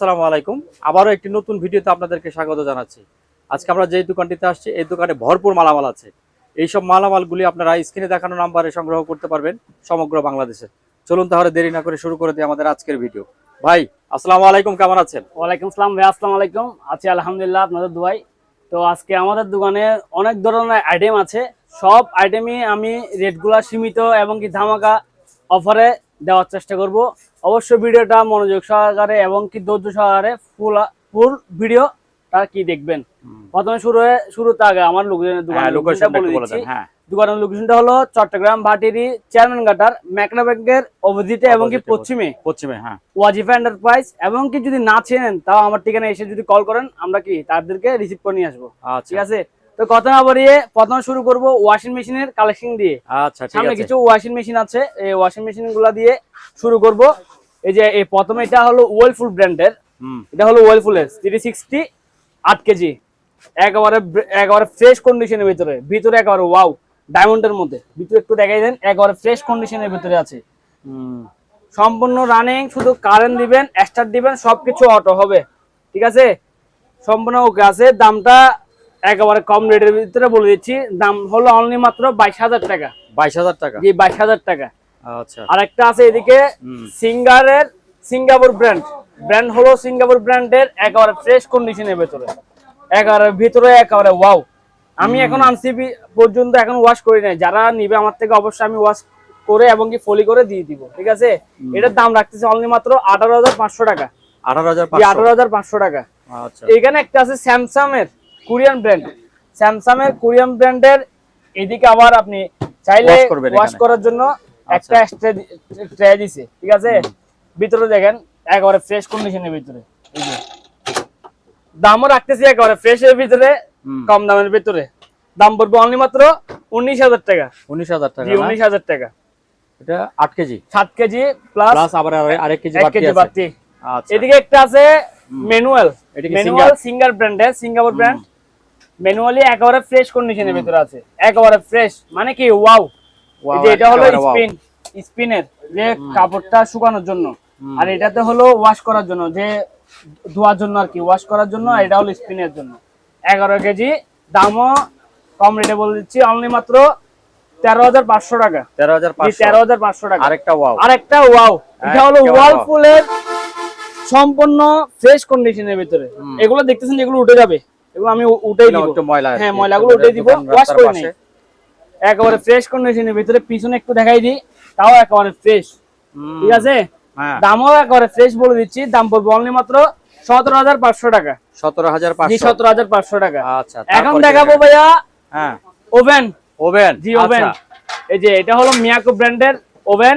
আসসালামু আলাইকুম। আবারও একটি নতুন ভিডিওতে আপনাদেরকে স্বাগত জানাচ্ছি। আজকে আমরা যে দোকানটিতে আসছি এই দোকানে ভরপুর মালামাল আছে। এইসব মালামালগুলি আপনারা স্ক্রিনে দেখানো নাম্বারে সংগ্রহ করতে পারবেন সমগ্র বাংলাদেশে। চলুন তাহলে দেরি না করে শুরু করে দিই আমাদের আজকের ভিডিও। ভাই আসসালামু আলাইকুম, কেমন আছেন? ওয়ালাইকুম আসসালাম ভাই, আসসালামু আলাইকুম। আছি আলহামদুলিল্লাহ, আপনাদের দোয়ায়। তো আজকে আমাদের দোকানে অনেক ধরনের আইটেম আছে। সব আইটেমই আমি রেটগুলো সীমিত এবং কি ধামাকা অফারে দেওয়ার চেষ্টা করব। অবশ্যই ভিডিওটা মনোযোগ সহকারে এবং কি ধৈর্য সহকারে ফুল ভিডিওটা কি দেখবেন। প্রথমে শুরুতে আগে আমার লোকেশনটা বলে দিচ্ছি। দোকানের লোকেশনটা হলো চট্টগ্রাম ভাটিরি চেয়ারম্যান ঘাটার ম্যাকনা ব্যাংকের অপোজিটে এবং কি পশ্চিমে হ্যাঁ ওয়াজিফা এন্টারপ্রাইজ। এবং কি যদি না চেনেন তাও আমার ঠিকানা এসে যদি কল করেন আমরা কি তাদেরকে রিসিভ করে নিয়ে আসবো। ঠিক আছে, তো কথা না বাড়িয়ে প্রথমে শুরু করব ওয়াশিং মেশিনের কালেকশন দিয়ে। আচ্ছা, সামনে কিছু ওয়াশিং মেশিন আছে, এই ওয়াশিং মেশিন গুলা দিয়ে শুরু করব। এই যে এই প্রথমে এটা হলো ওয়েলফুল ব্র্যান্ডের, এটা হলো ওয়েলফুলের 360 8 কেজি, একেবারে ফ্রেশ কন্ডিশনের ভিতরে একেবারে ওয়াও ডায়মন্ডের মধ্যে। ভিতরে একটু দেখাই দেন, একেবারে ফ্রেশ কন্ডিশনের ভিতরে আছে। সম্পূর্ণ রানিং, শুধু কারেন্ট দিবেন, স্টার্ট দিবেন, সবকিছু অটো হবে। ঠিক আছে, সম্পূর্ণ ওকে আছে। দামটা একেবারে কম রেটের ভিতরে বলে দিচ্ছি, দাম হলো অনলি মাত্র 22,000 টাকা। 22,000 টাকা? জি, 22,000 টাকা। আচ্ছা, আরেকটা আছে এদিকে সিঙ্গাপুর ব্র্যান্ড হলো সিঙ্গাপুর ব্র্যান্ডের, একেবারে ফ্রেশ কন্ডিশনের ভিতরে একেবারে ওয়াও। আমি এখন আনসি পর্যন্ত এখন ওয়াশ করি নাই, যারা নিবে আমার থেকে অবশ্যই আমি ওয়াশ করে এবং কি ফলি করে দিয়ে দিব। ঠিক আছে, এটার দাম রাখতেছে অনলি মাত্র 18,500 টাকা। 18,500 টাকা। আচ্ছা, এখানে একটা আছে স্যামসাং এর কোরিয়ান ব্র্যান্ডের। এদিকে আবার আপনি চাইলে ওয়াশ করার জন্য একটা ট্রে দিছে। ঠিক আছে, ভিতরে দেখেন একেবারে ফ্রেশ কন্ডিশনের ভিতরে। এই যে দামও রাখতেছি একেবারে ফ্রেশের ভিতরে, কম দামের ভিতরে। দাম পড়বে অনলি মাত্র 19,000 টাকা। 19,000 টাকা? জি, 19,000 টাকা। এটা 8 কেজি? 7 কেজি প্লাস আবার আরেক কেজি বাড়তি। আচ্ছা, এদিকে একটা আছে ম্যানুয়াল সিঙ্গাপুর ব্র্যান্ড। ম্যানুয়ালি একেবারে ফ্রেশ কন্ডিশনের ভিতরে আছে, একেবারে ফ্রেশ মানে কি ওয়াও। এটা হলো স্পিনের যে কাপড়টা শুকানোর জন্য, আর এটাতে হলো ওয়াশ করার জন্য, যে ধোয়ার জন্য আর কি, ওয়াশ করার জন্য। এটা হলো স্পিনের জন্য। 11 কেজি, দামও কম রেটে বলে দিচ্ছি অনলি মাত্র 13,500 টাকা। 13,500 টাকা। আরেকটা ওয়াও, এটা হলো ওয়ালপুলের সম্পূর্ণ ফ্রেশ কন্ডিশনের ভিতরে। এগুলো দেখতেছেন, এগুলো উঠে যাবে, এগুলো আমি উঠেই দিব। হ্যাঁ, ময়লাগুলো উঠে দিব, ওয়াশ করে নেই। একেবারে ফ্রেশ কন্ডিশনের ভিতরে। পিছনে একটু দেখাই দিই, তাও একেবারে ফ্রেশ। ঠিক আছে, দামও একেবারে ফ্রেশ বলে দিচ্ছি। দাম পড়বে অনলি মাত্র 17,500 টাকা। 17,500 টাকা। আচ্ছা, এখন দেখাবো ভাইয়া ওভেন। জি, ওভেন। এই যে এটা হলো মিয়াকো ব্র্যান্ডের ওভেন।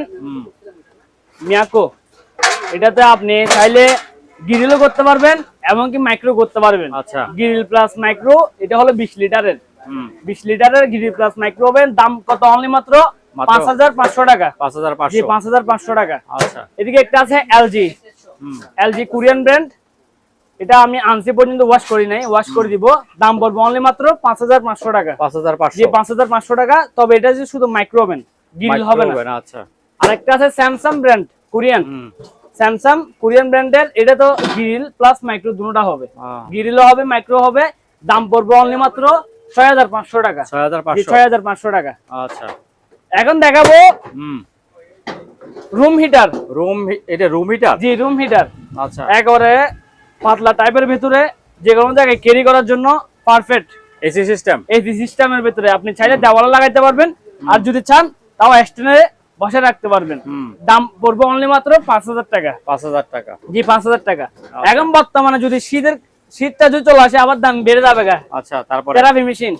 মিয়াকো, এটাতে আপনি চাইলে গ্রিলও করতে পারবেন এবং কি মাইক্রো করতে পারবেন। আচ্ছা, গ্রিল প্লাস মাইক্রো। এটা হলো 20 লিটারের গ্রিল প্লাস মাইক্রো ওভেন। দাম কত? অনলি মাত্র 5,500 টাকা। 5,500 টাকা। আচ্ছা, এদিকে একটা আছে এলজি কোরিয়ান ব্র্যান্ড। এটা আমি আনসি পর্যন্ত ওয়াশ করি নাই, ওয়াশ করে দিব। দাম বলবো অনলি মাত্র 5,500 টাকা। 5,500 টাকা। তবে এটা যে শুধু মাইক্রো ওভেন, গ্রিল হবে না। আচ্ছা, আরেকটা আছে স্যামসাং ব্র্যান্ড কোরিয়ান ব্র্যান্ডের। এটা তো গ্রিল প্লাস মাইক্রো দুটোটা হবে, গ্রিলও হবে মাইক্রো হবে। দাম পড়বে অনলি মাত্র 6,500 টাকা। 6,500 টাকা। আচ্ছা, এখন দেখাবো রুম হিটার। এটা রুম হিটার? জি, রুম হিটার। আচ্ছা, একেবারে পাতলা টাইপের ভিতরে, যে কোনো জায়গায় ক্যারি করার জন্য পারফেক্ট। এসি সিস্টেমের ভিতরে আপনি চাইলে দেওয়ালে লাগাইতে পারবেন, আর যদি চান তাও স্ট্যান্ডে বসে রাখতে পারবেন। দাম পড়বে অনলি মাত্র 5,000 টাকা। 5,000 টাকা? জি, 5,000 টাকা। এখন বর্তমানে যদি শীতটা যদি চলে আসে আবার দাম বেড়ে যাবে। আচ্ছা, তারপর থেরাপি মেশিন,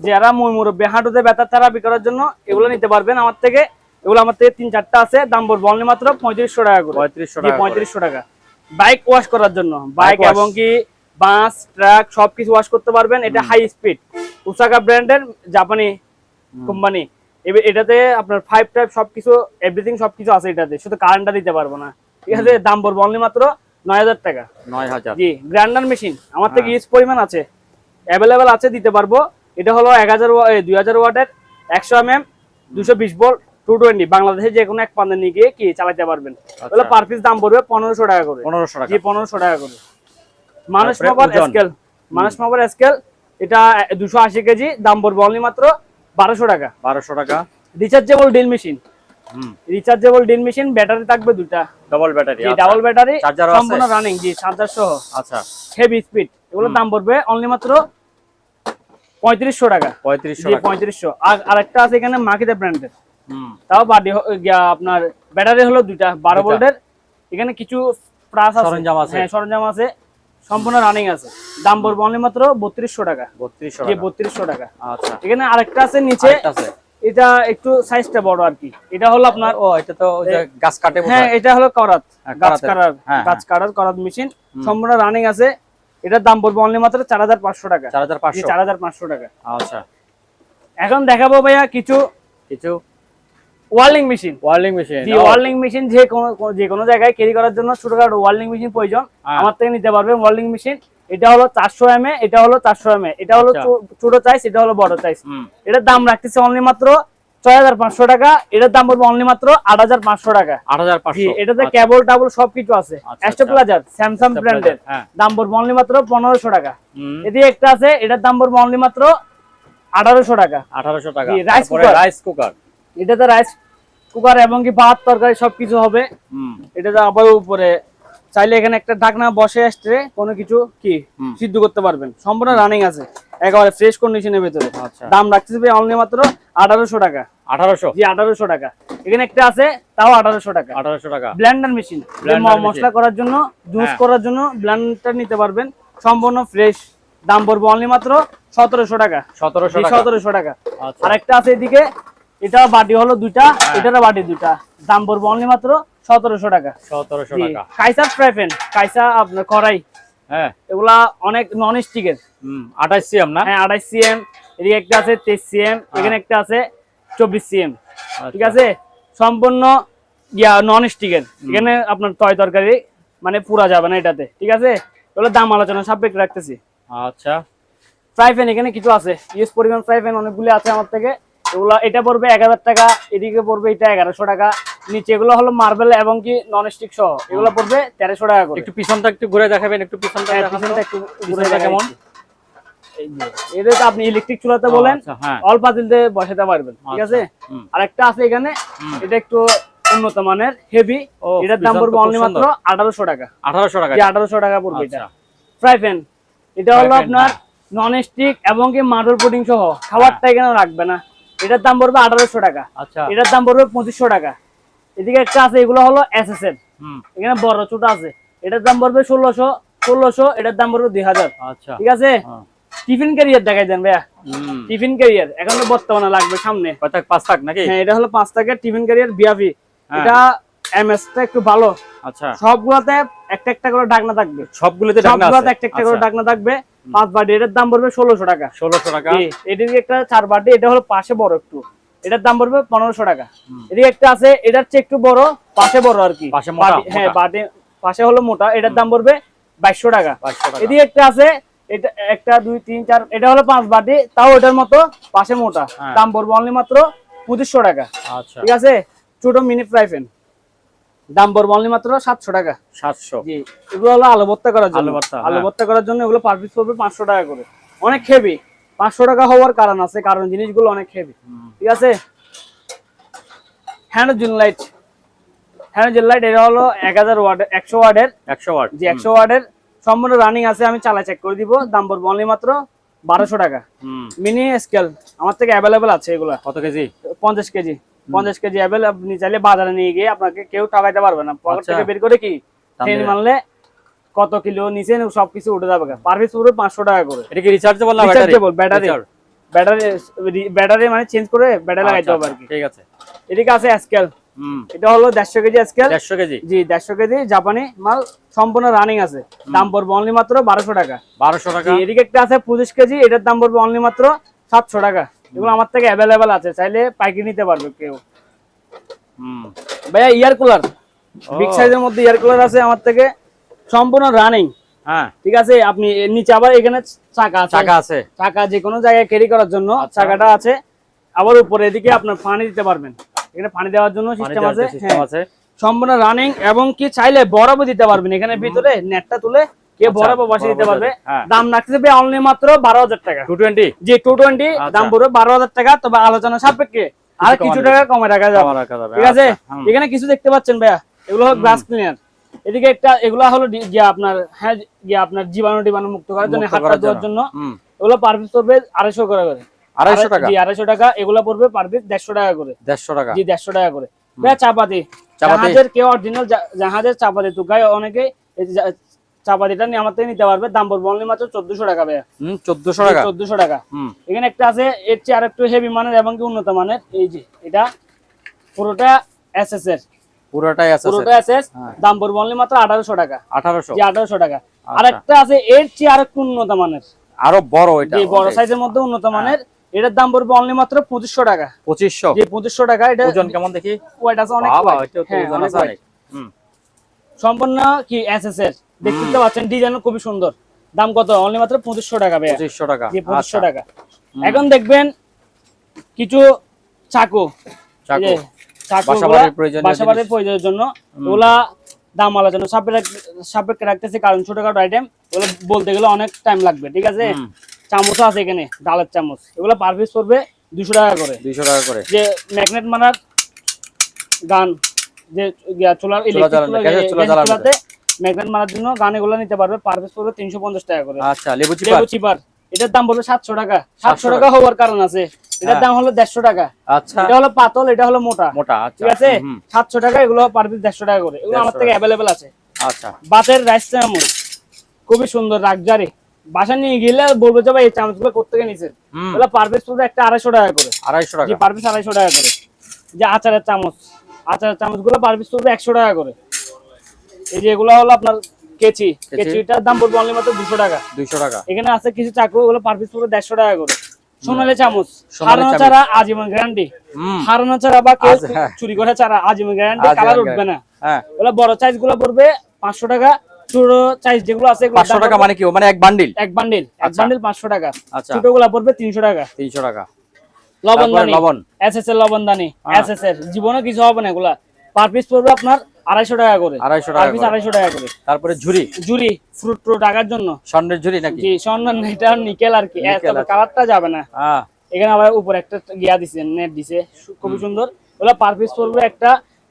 যারা মুরব্বী হাঁটুতে ব্যথা থেরাপি করার জন্য এগুলো নিতে পারবেন আমার থেকে। এগুলো আমার থেকে 3-4টা আছে। দাম পড়বে অনলি মাত্র 3500 টাকা করে। 3500 টাকা। বাইক ওয়াশ করার জন্য, বাইক এবং কি বাস, ট্রাক সবকিছু ওয়াশ করতে পারবেন। এটা হাই স্পিড ওসাকা ব্র্যান্ডের, জাপানি কোম্পানি। এটাতে আপনার 5 টাইপ সবকিছু এভরিথিং সবকিছু আছে এটাতে, শুধু কারেন্টটা দিতে পারবো না। ঠিক আছে, দাম পড়বে অনলি মাত্র 9,000 টাকা। 9,000? জি, গ্রাইন্ডার মেশিন আমার থেকে ইউজ পরিমাণ আছে, অ্যাভেলেবেল আছে, দিতে পারবো। এটা হলো 2000 ওয়াটের 100 mm 220 ভোল্ট 220 বাংলাদেশে যে কোনো এক পান্দে নিয়ে গিয়ে কি চালাতে পারবেন। তাহলে পার পিস দাম পড়বে 1500 টাকা করে। 1500 টাকা। জি 1500 টাকা করে। মানুষ মাপার স্কেল, মানুষ মাপার স্কেল এটা 280 কেজি, দাম পড়বে অনলি মাত্র 1200 টাকা। 1200 টাকা। Rechargeable drill machine, rechargeable drill machine, battery থাকবে দুটা, ডাবল ব্যাটারি। জি ডাবল ব্যাটারি, চার্জার সম্পূর্ণ রানিং, জি চার্জার সহ। আচ্ছা, হেভি স্পিড, এগুলোর দাম পড়বে অনলি মাত্র 3500 টাকা। 3500 জি টাকা। 3500। আর আরেকটা আছে এখানে মাকিদা ব্র্যান্ডের, তাও বাডি আপনার ব্যাটারি হলো দুইটা 12 ভোল্টের। এখানে কিছু প্লাস আছে, সরঞ্জাম আছে। হ্যাঁ সরঞ্জাম আছে, সম্পূর্ণ রানিং আছে। দাম পড়বে অনলি মাত্র 3200 টাকা। 3200 জি টাকা। 3200 টাকা। আচ্ছা, এখানে আরেকটা আছে নিচে, আরেকটা আছে। এটা একটু সাইজটা বড় আর কি। এটা হলো আপনার, ও এটা তো ওই যে গাছ কাটে বোধহয়। হ্যাঁ এটা হলো করাত, গাছ করাতের। কাটার, হ্যাঁ, গাছ কাটার করাত মেশিন, সম্পূর্ণ রানিং আছে। এটার দাম পড়বে অনলি মাত্র 4500 টাকা। 4500। 4500 টাকা। আচ্ছা, এখন দেখাবো ভাইয়া কিছু কিছু ওয়ার্লিং মেশিন। ওয়ার্লিং মেশিন। জি ওয়ার্লিং মেশিন যে কোনো জায়গায় ক্যারি করার জন্য ছোটখাটো ওয়ার্লিং মেশিন প্রয়োজন, আমার থেকে নিতে পারবেন ওয়ার্লিং মেশিন। এটা হলো 400 mA, এটা হলো 400 mA, এটা হলো ছোট সাইজ, এটা হলো বড় সাইজ। এটার দাম রাখতেছে অনলি মাত্র 6500 টাকা। এটার দাম পড়বে অনলি মাত্র 8500 টাকা। 8500। এটাতে কেবল টাবল সবকিছু আছে। অ্যাস্ট্রোপ্লাজার স্যামসাং ব্র্যান্ডের, দাম পড়বে অনলি মাত্র 1500 টাকা। এদিকে একটা আছে, এটার দাম পড়বে অনলি মাত্র 1800 টাকা। 1800 টাকা। রাইস কুকার, রাইস কুকার, এটাতে রাইস কুকার এবং কি ভাত তরকারি সবকিছু হবে। এটাতে আবার উপরে চাইলে এখানে একটা ঢাকনা বসে আসছে, কোনো কিছু কি সিদ্ধ করতে পারবেন। সম্পূর্ণ রানিং আছে, একেবারে ফ্রেশ কন্ডিশনের ভিতরে। দাম রাখতেছে অনলি মাত্র 1800 টাকা। 1800। জি 1800 টাকা। এখানে একটা আছে, তাও 1800 টাকা। 1800 টাকা। ব্লেন্ডার মেশিন, মশলা করার জন্য, জুস করার জন্য ব্লেন্ডার নিতে পারবেন, সম্পূর্ণ ফ্রেশ। দাম পড়বে অনলি মাত্র 1700 টাকা। 1700 টাকা। 1700 টাকা। আচ্ছা। আরেকটা আছে এদিকে, এটা বাটি হলো দুইটা, এটারও বাটি দুইটা, দাম পড়বে অনলি মাত্র 1700 টাকা। 1700 টাকা। কাইসা ফ্রাই প্যান, কাইসা আপনার কড়াই, হ্যাঁ এগুলা অনেক নন স্টিকের। 28 সিএম না? হ্যাঁ 28 সিএম। এদিকে একটা আছে 23 সিএম, এখানে একটা আছে 24 সিএম। ঠিক আছে, সম্পূর্ণ নন স্টিকের। এখানে আপনার তরকারি মানে পুরা যাবে না এটাতে। ঠিক আছে, এগুলো দাম আলোচনা সাপেক্ষ রাখতেছি। আচ্ছা, ফ্রাই প্যান এখানে কিছু আছে, ইউজ পরিমাণ ফ্রাই প্যান অনেকগুলি আছে আমার থেকে। এগুলো এটা পড়বে 1000 টাকা, এদিকে পড়বে এটা 1100 টাকা। নিচে এগুলো হলো মার্বেল এবং কি নন স্টিক সহ, এগুলো পড়বে 1300 টাকা করে। একটু পিছনটা একটু ঘুরে দেখাবেন, একটু পিছনটা পিছনটা একটু ঘুরে পিছনটা কেমন? এটা তো আপনি ইলেকট্রিক চুলাতে বলেন, অল পাতিলতে বসাতে পারবেন। ঠিক আছে, আর একটা আছে এখানে, এটা একটু উন্নত মানের হেভি, এটার দাম পড়বে অনলি মাত্র 1800 টাকা। 1800 টাকা। 1800 টাকা পড়বে এটা। ফ্রাই প্যান, এটা হলো আপনার নন স্টিক এবং কি মার্বেল পুডিং সহ, খাবারটা এখানে রাখবে না। এটার দাম পড়বে 1800 টাকা। আচ্ছা, এটার দাম পড়বে 2500 টাকা। এদিকে একটা আছে, এগুলো হলো এসএসএল, এখানে বড় ছোট আছে, এটার দাম পড়বে 1600, এটার দাম পড়বে 2000। আচ্ছা, ঠিক আছে। টিফিন ক্যারিয়ার দেখাই দেন ভাইয়া, টিফিন ক্যারিয়ার এখন তো বর্তমানে লাগবে সামনে। 5 টাকা নাকি? হ্যাঁ এটা হলো 5 টাকার টিফিন ক্যারিয়ার বিআপি। এটা এমএস টা একটু ভালো। আচ্ছা, সবগুলোতে একটা একটা করে ঢাকনা থাকবে, সবগুলোতে ঢাকনা আছে। সবগুলোতে একটা একটা করে ঢাকনা থাকবে। 5 বাটি, এটার দাম পড়বে 1600 টাকা। 1600 টাকা। এদিকে একটা 4 বাটি, এটা হলো পাশে বড় একটু, এটার দাম পড়বে 1500 টাকা। এদিকে একটা আছে, এটার চেয়ে একটু বড়, পাশে বড় আর কি, পাশে মোটা। হ্যাঁ বাটি পাশে হলো মোটা, এটার দাম পড়বে 2200 টাকা। 2200 টাকা। এদিকে একটা আছে, এটা একটা 2 3 4, এটা হলো 5 বাটি, তাও এটার মতো পাশে মোটা, দাম পড়বে অনলি মাত্র 2500 টাকা। আচ্ছা, ঠিক আছে। ছোট মিনি ফ্রাই প্যান, দাম পড়বে অনলি মাত্র 700 টাকা। 700। জি, এগুলো হলো আলু ভর্তা করার জন্য, আলু ভর্তা করার জন্য এগুলো পার পিস পড়বে 500 টাকা করে। অনেক হেভি, 500 টাকা হওয়ার কারণ আছে, কারণ জিনিসগুলো অনেক হেভি। ঠিক আছে। হ্যালোজেন লাইট, হ্যালোজেন লাইট, এটা হলো 1000 ওয়াট, 100 ওয়াটের। 100 ওয়াট। জি 100 ওয়াটের, সম্পূর্ণ রানিং আছে, আমি চালা চেক করে দিব। দাম পড়বে অনলি মাত্র 1200 টাকা। মিনি স্কেল আমার থেকে অ্যাভেলেবেল আছে এগুলো। কত কেজি? 50 কেজি। 50 KG available. আপনি চাইলে বাজারে নিয়ে গিয়ে আপনাকে কেউ ঠকাইতে পারবে না। পকেট থেকে বের করে কি ট্রেন মানলে কত কিলো নিচে সবকিছু উঠে যাবে। পার পিস পুরো 500 টাকা করে। এটা কি রিচার্জেবল না ব্যাটারি? ব্যাটারি, ব্যাটারি মানে চেঞ্জ করে ব্যাটারি লাগাইতে হবে আর কি। ঠিক আছে। এদিকে আছে স্কেল, এটা হলো 150 কেজি স্কেল। 150 কেজি? জি 150 কেজি, জাপানি মাল, সম্পূর্ণ রানিং আছে। দাম পড়বে অনলি মাত্র 1200 টাকা। 1200 টাকা। এদিকে একটা আছে 25 কেজি, এটার দাম পড়বে অনলি মাত্র 700 টাকা। এগুলো আমার থেকে অ্যাভেলেবেল আছে, চাইলে পাইকারি নিতে পারবে কেউ। ভাইয়া ইয়ার কুলার, বিগ সাইজের মধ্যে ইয়ার কুলার আছে আমার থেকে, সম্পূর্ণ রানিং। হ্যাঁ ঠিক আছে। আপনি নিচে আবার এখানে চাকা আছে, চাকা আছে, চাকা যে কোনো জায়গায় ক্যারি করার জন্য চাকাটা আছে। আবার উপরে এদিকে আপনার পানি দিতে পারবেন, এখানে পানি দেওয়ার জন্য পানি সিস্টেম দেওয়ার আছে, সিস্টেম হ্যাঁ আছে। সম্পূর্ণ রানিং, এবং কি চাইলে বরফও দিতে পারবেন এখানে ভিতরে নেটটা তুলে কেউ আচ্ছা, বরফও বসিয়ে দিতে বরফও পারবে। যাবে, হ্যাঁ। দাম রাখতে হবে অনলি মাত্র 12,000 টাকা। 220 জি 220 আচ্ছা। দাম পড়বে 12,000 টাকা, তবে আলোচনা সাপেক্ষে আর কিছু টাকা কমে রাখা যাবে, কমে রাখা যাবে, ঠিক আছে। আচ্ছা, হুম। এখানে কিছু দেখতে পাচ্ছেন ভাইয়া, এগুলো হলো গ্লাস ক্লিনার। এদিকে একটা এগুলো হলো আপনার হ্যাঁ আপনার জীবাণু মুক্ত করার জন্য, মুক্ত হাতটা করার ধোয়ার জন্য। জন্য। এগুলো পার পিস পড়বে 250 করে করে। 250 টাকা? জি 250 টাকা। এগুলো পড়বে পার পিস 150 টাকা করে। 150 টাকা? জি 150 টাকা করে। ভাইয়া চাপাতি, জাহাজের কেউ অরিজিনাল জাহাজের চাপাতি তুকায় অনেকে এই চাপাতিটা নিয়ে আমার থেকে নিতে পারবে, দাম পড়বে অনলি মাত্র 1400 টাকা ভাইয়া। 1400 টাকা? 1400 টাকা। এখানে একটা আছে এর চেয়ে আরেকটু হেভি মানের এবং কি উন্নত মানের, এই যে এটা পুরোটা এসএস এর, পুরোটাই আছে? পুরোটা এসএস, দাম পড়বে অনলি মাত্র 1800 টাকা। 1800? জি 1800 টাকা। আরেকটা আছে এর চেয়ে আরেকটু উন্নত মানের, আরো বড়, এটা জি বড় সাইজের মধ্যে উন্নত মানের, এটার দাম পড়বে অনলি মাত্র 2500 টাকা। 2500? জি 2500 টাকা। এটা ওজন কেমন দেখি? ওয়েট আছে অনেক, বাবা এটা তো হ্যাঁ ওজন অনেক আছে weight। অনেক। সম্পূর্ণ কি এসএস এর, দেখতে পাচ্ছেন ডিজাইনও খুবই সুন্দর। দাম কত? অনলি মাত্র 2500 টাকা ভাইয়া। 2500 টাকা? জি 2500 আচ্ছা। টাকা। এখন দেখবেন কিছু চাকু, চাকু বাসাবাড়ির প্রয়োজনের জন্য, ওগুলা দাম আলোচনা সাপেক্ষে রাখতেছে, কারণ ছোটখাটো আইটেম, ওগুলো বলতে গেলে অনেক টাইম লাগবে, ঠিক আছে। চামচও আছে এখানে, ডালের চামচ, এগুলো পার পিস পড়বে 200 টাকা করে। 200 টাকা করে? যে ম্যাগনেট মারার গান, যে চুলার চুলাতে ম্যাগনেট মারার জন্য গান, এগুলো নিতে পারবে, পার পিস পড়বে 350 টাকা করে। আচ্ছা। লেবু চিপার, এটার দাম পড়বে 700 টাকা। 700 টাকা হওয়ার কারণ আছে, এটার দাম হলো 150 টাকা। আচ্ছা। এটা হলো পাতল, এটা হলো মোটা, আচ্ছা, ঠিক আছে। 700 টাকা, এগুলো পার পিস 150 টাকা করে। এগুলো আমার থেকে অ্যাভেলেবেল আছে। আচ্ছা। বাতের রাইস চামচ, খুবই সুন্দর রাগজারি, বাসা নিয়ে গেলে বলবো যে ভাই এই চামচগুলো কোত্থেকে নিছেন, এগুলো পার পিস পড়বে একটা 250 টাকা করে। 250 টাকা? জি পার পিস 250 টাকা করে। যে আচারের চামচগুলো পার পিস পড়বে 100 টাকা করে। এই যে এগুলো হলো আপনার কেচিটার দাম পড়বে অনলি মাত্র 200 টাকা। 200 টাকা? এখানে আছে কিছু চাকু, ওগুলো পার পিস পড়বে 150 টাকা করে। সোনালী চামচ, হারানো ছাড়া আজীবন গ্যারান্টি, হারানো ছাড়া বা কেউ চুরি করে ছাড়া আজীবন গ্যারান্টি, কালার উঠবে না। ওগুলো বড় সাইজ গুলো পড়বে 500 টাকা, ছোট সাইজ যেগুলো আছে 500 টাকা। মানে কি, মানে এক বান্ডিল? এক বান্ডিল 500 টাকা। আচ্ছা। ছোট গুলা পড়বে 300 টাকা। 300 টাকা? লবণদানি, এসএস এর লবণদানি, এসএস এর জীবনে কিছু হবে না, এগুলা পার পিস পড়বে আপনার 250 টাকা করে। 250 পার টাকা? পিস 250 টাকা করে। তারপরে ঝুরি ফ্রুট রাখার জন্য, স্বর্ণের ঝুরি নাকি? জি স্বর্ণ, এটা নিকেল আর কি, তবে কালারটা যাবে না। এখানে আবার উপরে একটা গিয়া দিছে, নেট দিছে, খুবই সুন্দর। ওগুলা পার পিস পড়বে একটা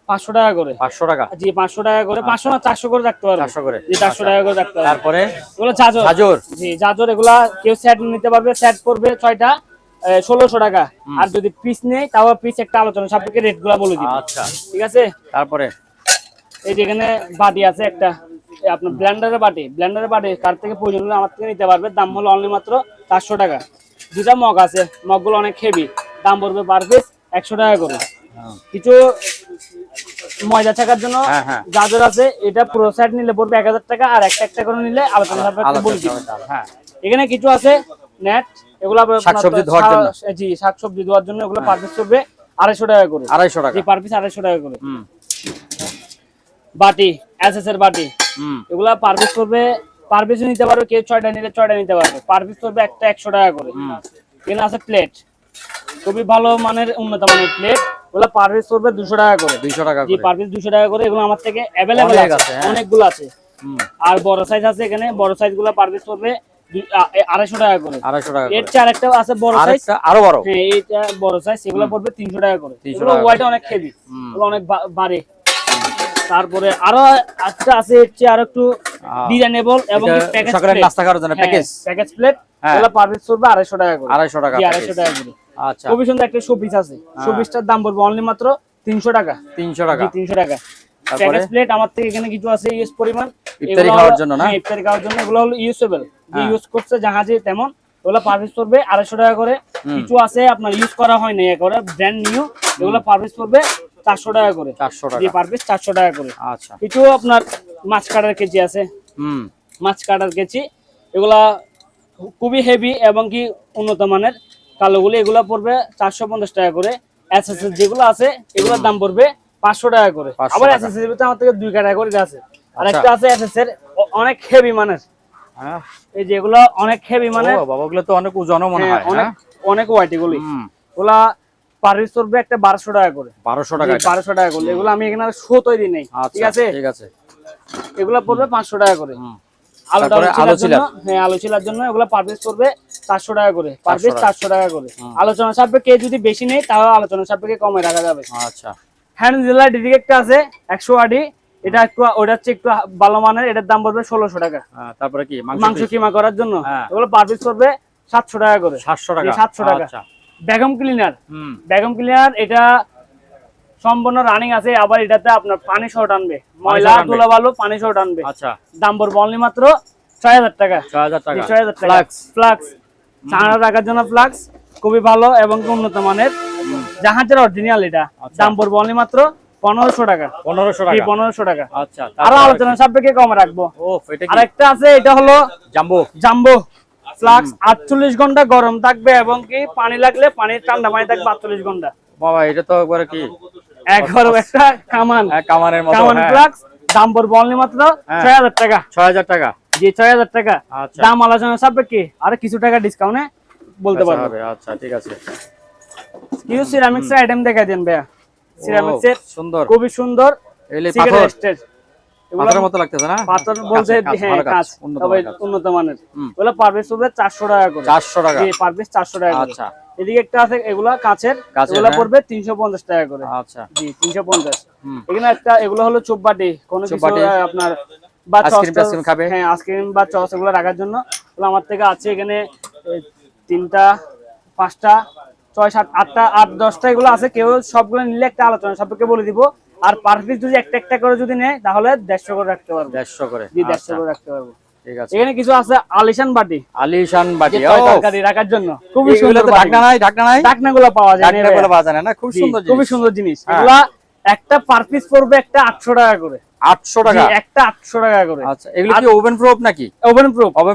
500 টাকা করে। 500 টাকা? জি 500 টাকা করে। 500 না 400 করে রাখতে পারবে। 400 করে? জি 400 টাকা করে রাখতে পারবে। তারপরে এগুলো জাজর, জি জাজর, এগুলা কেউ সেট নিতে পারবে, সেট পড়বে 6টা 1600 টাকা। আর যদি পিস নেই তাও পিস একটা আলোচনা সাপেক্ষে রেট গুলা বলে দিব। আচ্ছা ঠিক আছে। তারপরে এই যে এখানে বাটি আছে একটা, আপনার ব্লেন্ডারের বাটি কার থেকে প্রয়োজন হলে আমার থেকে নিতে পারবে, দাম হলো অনলি মাত্র 400 টাকা। দুটা মগ আছে, মগগুলো অনেক হেভি, দাম পড়বে পার পিস 100 টাকা করে। কিছু ময়দা ছাকার জন্য জাজর আছে, এটা পুরো সেট নিলে পড়বে 1000 টাকা, আর একটা করে নিলে আলোচনা সাপেক্ষে বলে দিব। এখানে কিছু আছে নেট, এগুলো শাকসবজি ধোয়ার জন্য, জি শাকসবজি ধোয়ার জন্য, এগুলো পার পিস পড়বে 250 টাকা করে। 250 টাকা? জি পার পিস 250 টাকা করে। বাটি, এসএস এর বাটি, এগুলা পার পিস পড়বে, পার পিস নিতে পারবে, কেউ 6টা নিলে 6টা নিতে পারবে, পার পিস পড়বে একটা 100 টাকা করে। এখানে আছে প্লেট, খুবই ভালো মানের উন্নত মানের প্লেট, ওগুলা পার পিস পড়বে 200 টাকা করে। 200 টাকা? জি পার পিস 200 টাকা করে। এগুলো আমার থেকে अवेलेबल আছে, অনেকগুলো আছে। আর বড় সাইজ আছে, এখানে বড় সাইজগুলো পার পিস পড়বে 250 টাকা করে। 250 টাকা? এর চেয়ে আরেকটা আছে বড় সাইজ, আরো বড়, হ্যাঁ এইটা বড় সাইজ, এগুলো পড়বে 300 টাকা করে। এগুলো ওয়েট অনেক হেভি, এগুলো অনেক ভারী। তারপরে আরো একটা আছে, এর চেয়ে আরো একটু ডিজাইনেবল এবং প্যাকেজ সকালের নাস্তা করার জন্য প্যাকেজ প্লেট, এগুলো পার পিস পড়বে 250 টাকা করে। 250 টাকা? 250 টাকা করে। আচ্ছা। খুবই সুন্দর একটা শোপিস আছে, শোপিসটার দাম পড়বে অনলি মাত্র 300 টাকা। 300 টাকা? জি 300 টাকা। প্যাকেজ প্লেট আমার থেকে এখানে কিছু আছে ইউজ পরিমাণ, ইফতারি খাওয়ার জন্য না? হ্যাঁ ইফতারি খাওয়ার জন্য, এগুলো হলো ইউজেবল, যে ইউজ করছে জাহাজে তেমন, ওগুলো পার পিস পড়বে 250 টাকা করে। কিছু আছে আপনার ইউজ করা হয় না, একেবারে ব্র্যান্ড নিউ, এগুলো পার পিস পড়বে 400 টাকা করে। 400 টাকা? জি পার পিস 400 টাকা করে। আচ্ছা। কিছু আপনার মাছ কাটার কেজি আছে, মাছ কাটার কেজি, এগুলা খুবই হেভি এবং কি উন্নত মানের, কালোগুলি, এগুলো পড়বে 450 টাকা করে। এসএসএস যেগুলো আছে এগুলোর দাম পড়বে 500 টাকা করে। আবার এসএসএস এর ভিতরে আমার থেকে 2 ক্যাটাগরি আছে, আর একটা আছে এসএসএস এর অনেক হেভি মানের, এই যে এগুলো অনেক হেভি মানের। ও বাবা, ওগুলো তো অনেক ওজনও মনে হয়, অনেক ওয়েট, এগুলি ওগুলা পার পিস পড়বে একটা 1200 টাকা করে। 1200 টাকা। 1200 টাকা করে। এগুলো আমি এখানে শো তৈরি নেই, ঠিক আছে? ঠিক আছে। এগুলো পড়বে 500 টাকা করে। আলু ছিলার জন্য এগুলো পার পিস পড়বে 400 টাকা করে, পার পিস 400 টাকা করে। আলোচনা সাপেক্ষে যদি বেশি নেই তাহলে আলোচনা সাপেক্ষে কমে রাখা যাবে। আচ্ছা, হ্যান্ড জেলার ডিরেক্ট আছে 100 আডি, এটা একটু ওটা হচ্ছে একটু ভালো মানের, এটার দাম পড়বে 1600 টাকা। তারপরে কি মাংস কিমা করার জন্য এগুলো পার পিস পড়বে 700 টাকা করে। 700 টাকা। 700 টাকা। আচ্ছা, ভ্যাকুয়াম ক্লিনার এটা সম্পূর্ণ রানিং আছে, আবার এটাতে আপনার পানি সহ টানবে, ময়লা ধুলা বালু পানি সহ টানবে। আচ্ছা, দাম পড়বে অনলি মাত্র 6000 টাকা। 6000 টাকা। 6000 টাকা। ফ্লাক্স চানা রাখার জন্য ফ্লাক্স খুবই ভালো এবং উন্নত মানের, জাহাজের অরিজিনাল। এটা দাম পড়বে অনলি মাত্র 1500 টাকা। 1500 টাকা। 1500 টাকা। আচ্ছা, আর আলোচনা সাপেক্ষে কম রাখবো। এটা কি? আরেকটা আছে, এটা হলো জাম্বো ফ্লাক্স। 48 ঘন্টা গরম থাকবে এবং কি পানি লাগলে পানির ঠান্ডা পানি থাকবে 48 ঘন্টা। বাবা, এটা তো একবারে কি একবার একটা কামানের মতো। কামান ফ্লাক্স দাম পড়বে অনলি মাত্র 6000 টাকা। 6000 টাকা। জি 6000 টাকা। দাম আলোচনা সাপেক্ষে আর কিছু টাকা ডিসকাউন্টে বলতে পারবো। আচ্ছা, ঠিক আছে। কিছু সিরামিক্স এর আইটেম দেখাই দেন ভাইয়া। সিরামিক্স এর সুন্দর, খুবই সুন্দর। এগুলো পাথর পাথরের মতো লাগতেছে না? পাথর বলতে হ্যাঁ, কাজ তবে উন্নত মানের। এগুলো পার পিস পড়বে 400 টাকা করে। 400 টাকা। জি, পার পিস 400 টাকা। আচ্ছা, এদিকে একটা আছে, এগুলা কাচের, এগুলা পড়বে 350 টাকা করে। আচ্ছা, জি 350। এখানে একটা, এগুলো হলো চুপবাটি, কোন কিছু আপনার বা আইসক্রিম খাবে, হ্যাঁ আইসক্রিম বা চস এগুলো রাখার জন্য। এগুলো আমার থেকে আছে এখানে 3টা 5টা 6 7 8টা 8 10টা এগুলো আছে। কেউ সবগুলো নিলে একটা আলোচনা সাপেক্ষে বলে দিব। আর পার পিস যদি একটা একটা করে যদি নেয় তাহলে 150 করে রাখতে পারবো। 150 করে। জি 150 করে রাখতে পারবো। ঠিক আছে। এখানে কিছু আছে আলিশান বাটি। তরকারি রাখার জন্য খুবই সুন্দর। ঢাকনাগুলো পাওয়া যায় না? খুব সুন্দর, খুবই সুন্দর জিনিস। এগুলা একটা পার পিস পড়বে একটা 800 টাকা করে। 800 টাকা। একটা 800 টাকা করে। আচ্ছা, এগুলো কি ওভেন প্রুফ নাকি? ওভেন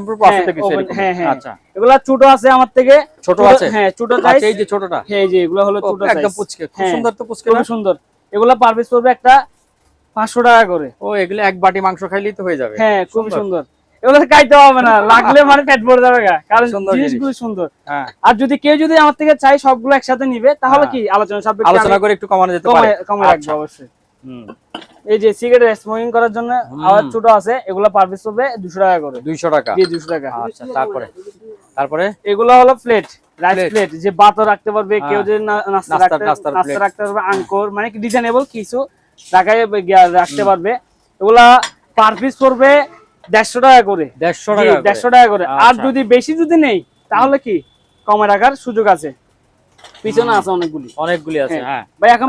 প্রুফ আছে তো কিছু এরকম? হ্যাঁ হ্যাঁ। আচ্ছা, এগুলা ছোট আছে আমার থেকে। ছোট আছে? হ্যাঁ ছোট সাইজ। আচ্ছা, এই যে ছোটটা। হ্যাঁ জি, এগুলো হলো ছোট সাইজ। একদম পুচকে, খুব সুন্দর তো পুচকে, খুব সুন্দর। এগুলা পার পিস পড়বে একটা 500 টাকা করে। এগুলো এক বাটি মাংস খাইলেই তো হয়ে যাবে। হ্যাঁ, খুব সুন্দর। এগুলো খাইতে হবে না, লাগলে মানে পেট ভরে যাবে, কারণ জিনিসগুলো সুন্দর। আর যদি কেউ যদি আমার থেকে চাই সবগুলো একসাথে নিবে তাহলে কি আলোচনা করে একটু কমানো যেতে পারে। কমে রাখবো অবশ্যই। এই যে সিগারেট স্মোকিং করার জন্য আবার ছোট আছে, এগুলো পার পিস হবে 200 টাকা করে। 200 টাকা। জি 200 টাকা। আচ্ছা, তারপরে এগুলো হলো প্লেট, রাইস প্লেট, যে ভাতও রাখতে পারবে, কেউ যদি নাস্তা রাখতে পারবে, আঙ্কুর মানে কি ডিজাইনেবল কিছু রাখতে পারবে। এগুলা পার পিস পড়বে 150 টাকা করে। 150 টাকা করে। আর যদি বেশি যদি নেই তাহলে কি কমে রাখার সুযোগ আছে। পিছনে আছে অনেকগুলি আছে। হ্যাঁ ভাই, এখন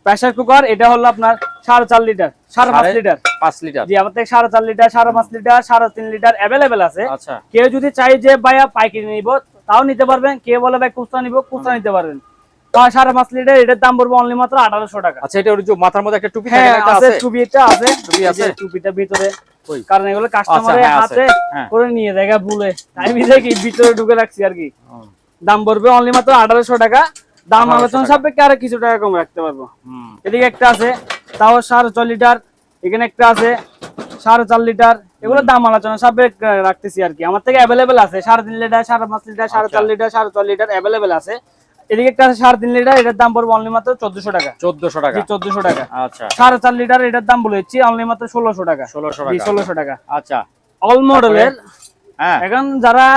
প্রেসার কুকার এটা হলো আপনার 4.5 লিটার 5.5 লিটার 5 লিটার। জি, আমার থেকে 4.5 লিটার 5.5 লিটার 3.5 লিটার অ্যাভেলেবেল আছে। আচ্ছা, কেউ যদি চাই যে ভাইয়া পাইকারি নিব তাও নিতে পারবেন, কেউ বলে ভাই খুচরা নিব খুচরা নিতে পারবেন। 5.5 লিটার এটার দাম পড়বে অনলি মাত্র 1800 টাকা। আচ্ছা, এটা ওর যে মাথার মধ্যে একটা টুপি থাকে না, আছে টুপিটা আছে, টুপিটা ভিতরে, কারণ এগুলো কাস্টমারের হাতে করে নিয়ে জায়গা ভুলে তাই কি ভিতরে ঢুকে রাখছি আর কি। দাম পড়বে অনলি মাত্র 1800 টাকা। দাম আলোচনা সাপেক্ষে আর কিছু টাকা কম রাখতে পারবো। এদিকে একটা আছে তাও 4.5 লিটার, এখানে একটা আছে 4.5 লিটার। এগুলো দাম আলোচনা সাপেক্ষে রাখতেছি আর কি। আমার থেকে অ্যাভেলেবেল আছে 3.5 litre 5.5 litre 4.5 litre 4.5 litre available আছে। এদিকে একটা আছে 3.5 লিটার, এটার দাম পড়বে অনলি মাত্র 1400 টাকা। 1400 টাকা। 1400 টাকা। আচ্ছা, 4.5 লিটার এটার দাম বলেছি অনলি মাত্র 1600 টাকা। 1600 টাকা। আচ্ছা, অল মডেলের। এখন যারা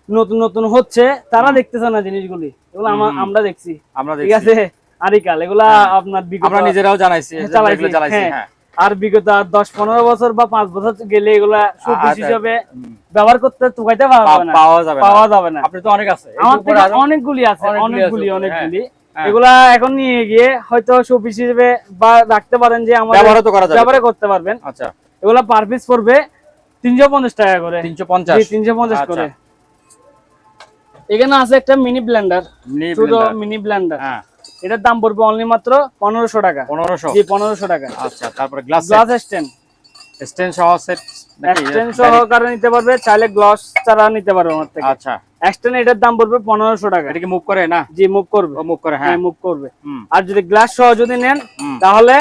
নতুন নতুন হচ্ছে তারা দেখতেছে না জিনিসগুলি, এগুলো আমরা দেখছি, ঠিক আছে। আরিকাল এগুলা আপনার আমরা নিজেরাও জানাইছি, হ্যাঁ। আর বিগত 10-15 বছর বা 5 বছর গেলে এগুলা শোপিস হিসেবে ব্যবহার করতে টুকাইতে পাওয়া যাবে না। আপনি তো অনেক আছে, আমার থেকে অনেকগুলি আছে, অনেকগুলি। এগুলা এখন নিয়ে গিয়ে হয়তো শোপিস হিসেবে বা রাখতে পারেন, যে আমরা ব্যবহার করতে পারবেন। আচ্ছা, এগুলা পার পিস পড়বে 350 টাকা করে। 350 করে। এখানে আছে একটা মিনি ব্লেন্ডার, ছোট মিনি ব্লেন্ডার। এটার দাম পড়বে অনলি মাত্র 1500 টাকা। 1500 টাকা। আচ্ছা, তারপরে গ্লাস স্ট্যান্ড সহ সেট নাকি? স্ট্যান্ড সহকারে নিতে পারবে, চাইলে গ্লাস ছাড়া নিতে পারবে আমার থেকে। আচ্ছা, স্ট্যান্ড এটার দাম পড়বে 1500 টাকা। এটা কি মুভ করে না? জি, মুভ করবে। মুভ করে, হ্যাঁ মুভ করবে। আর যদি গ্লাস সহ যদি নেন তাহলে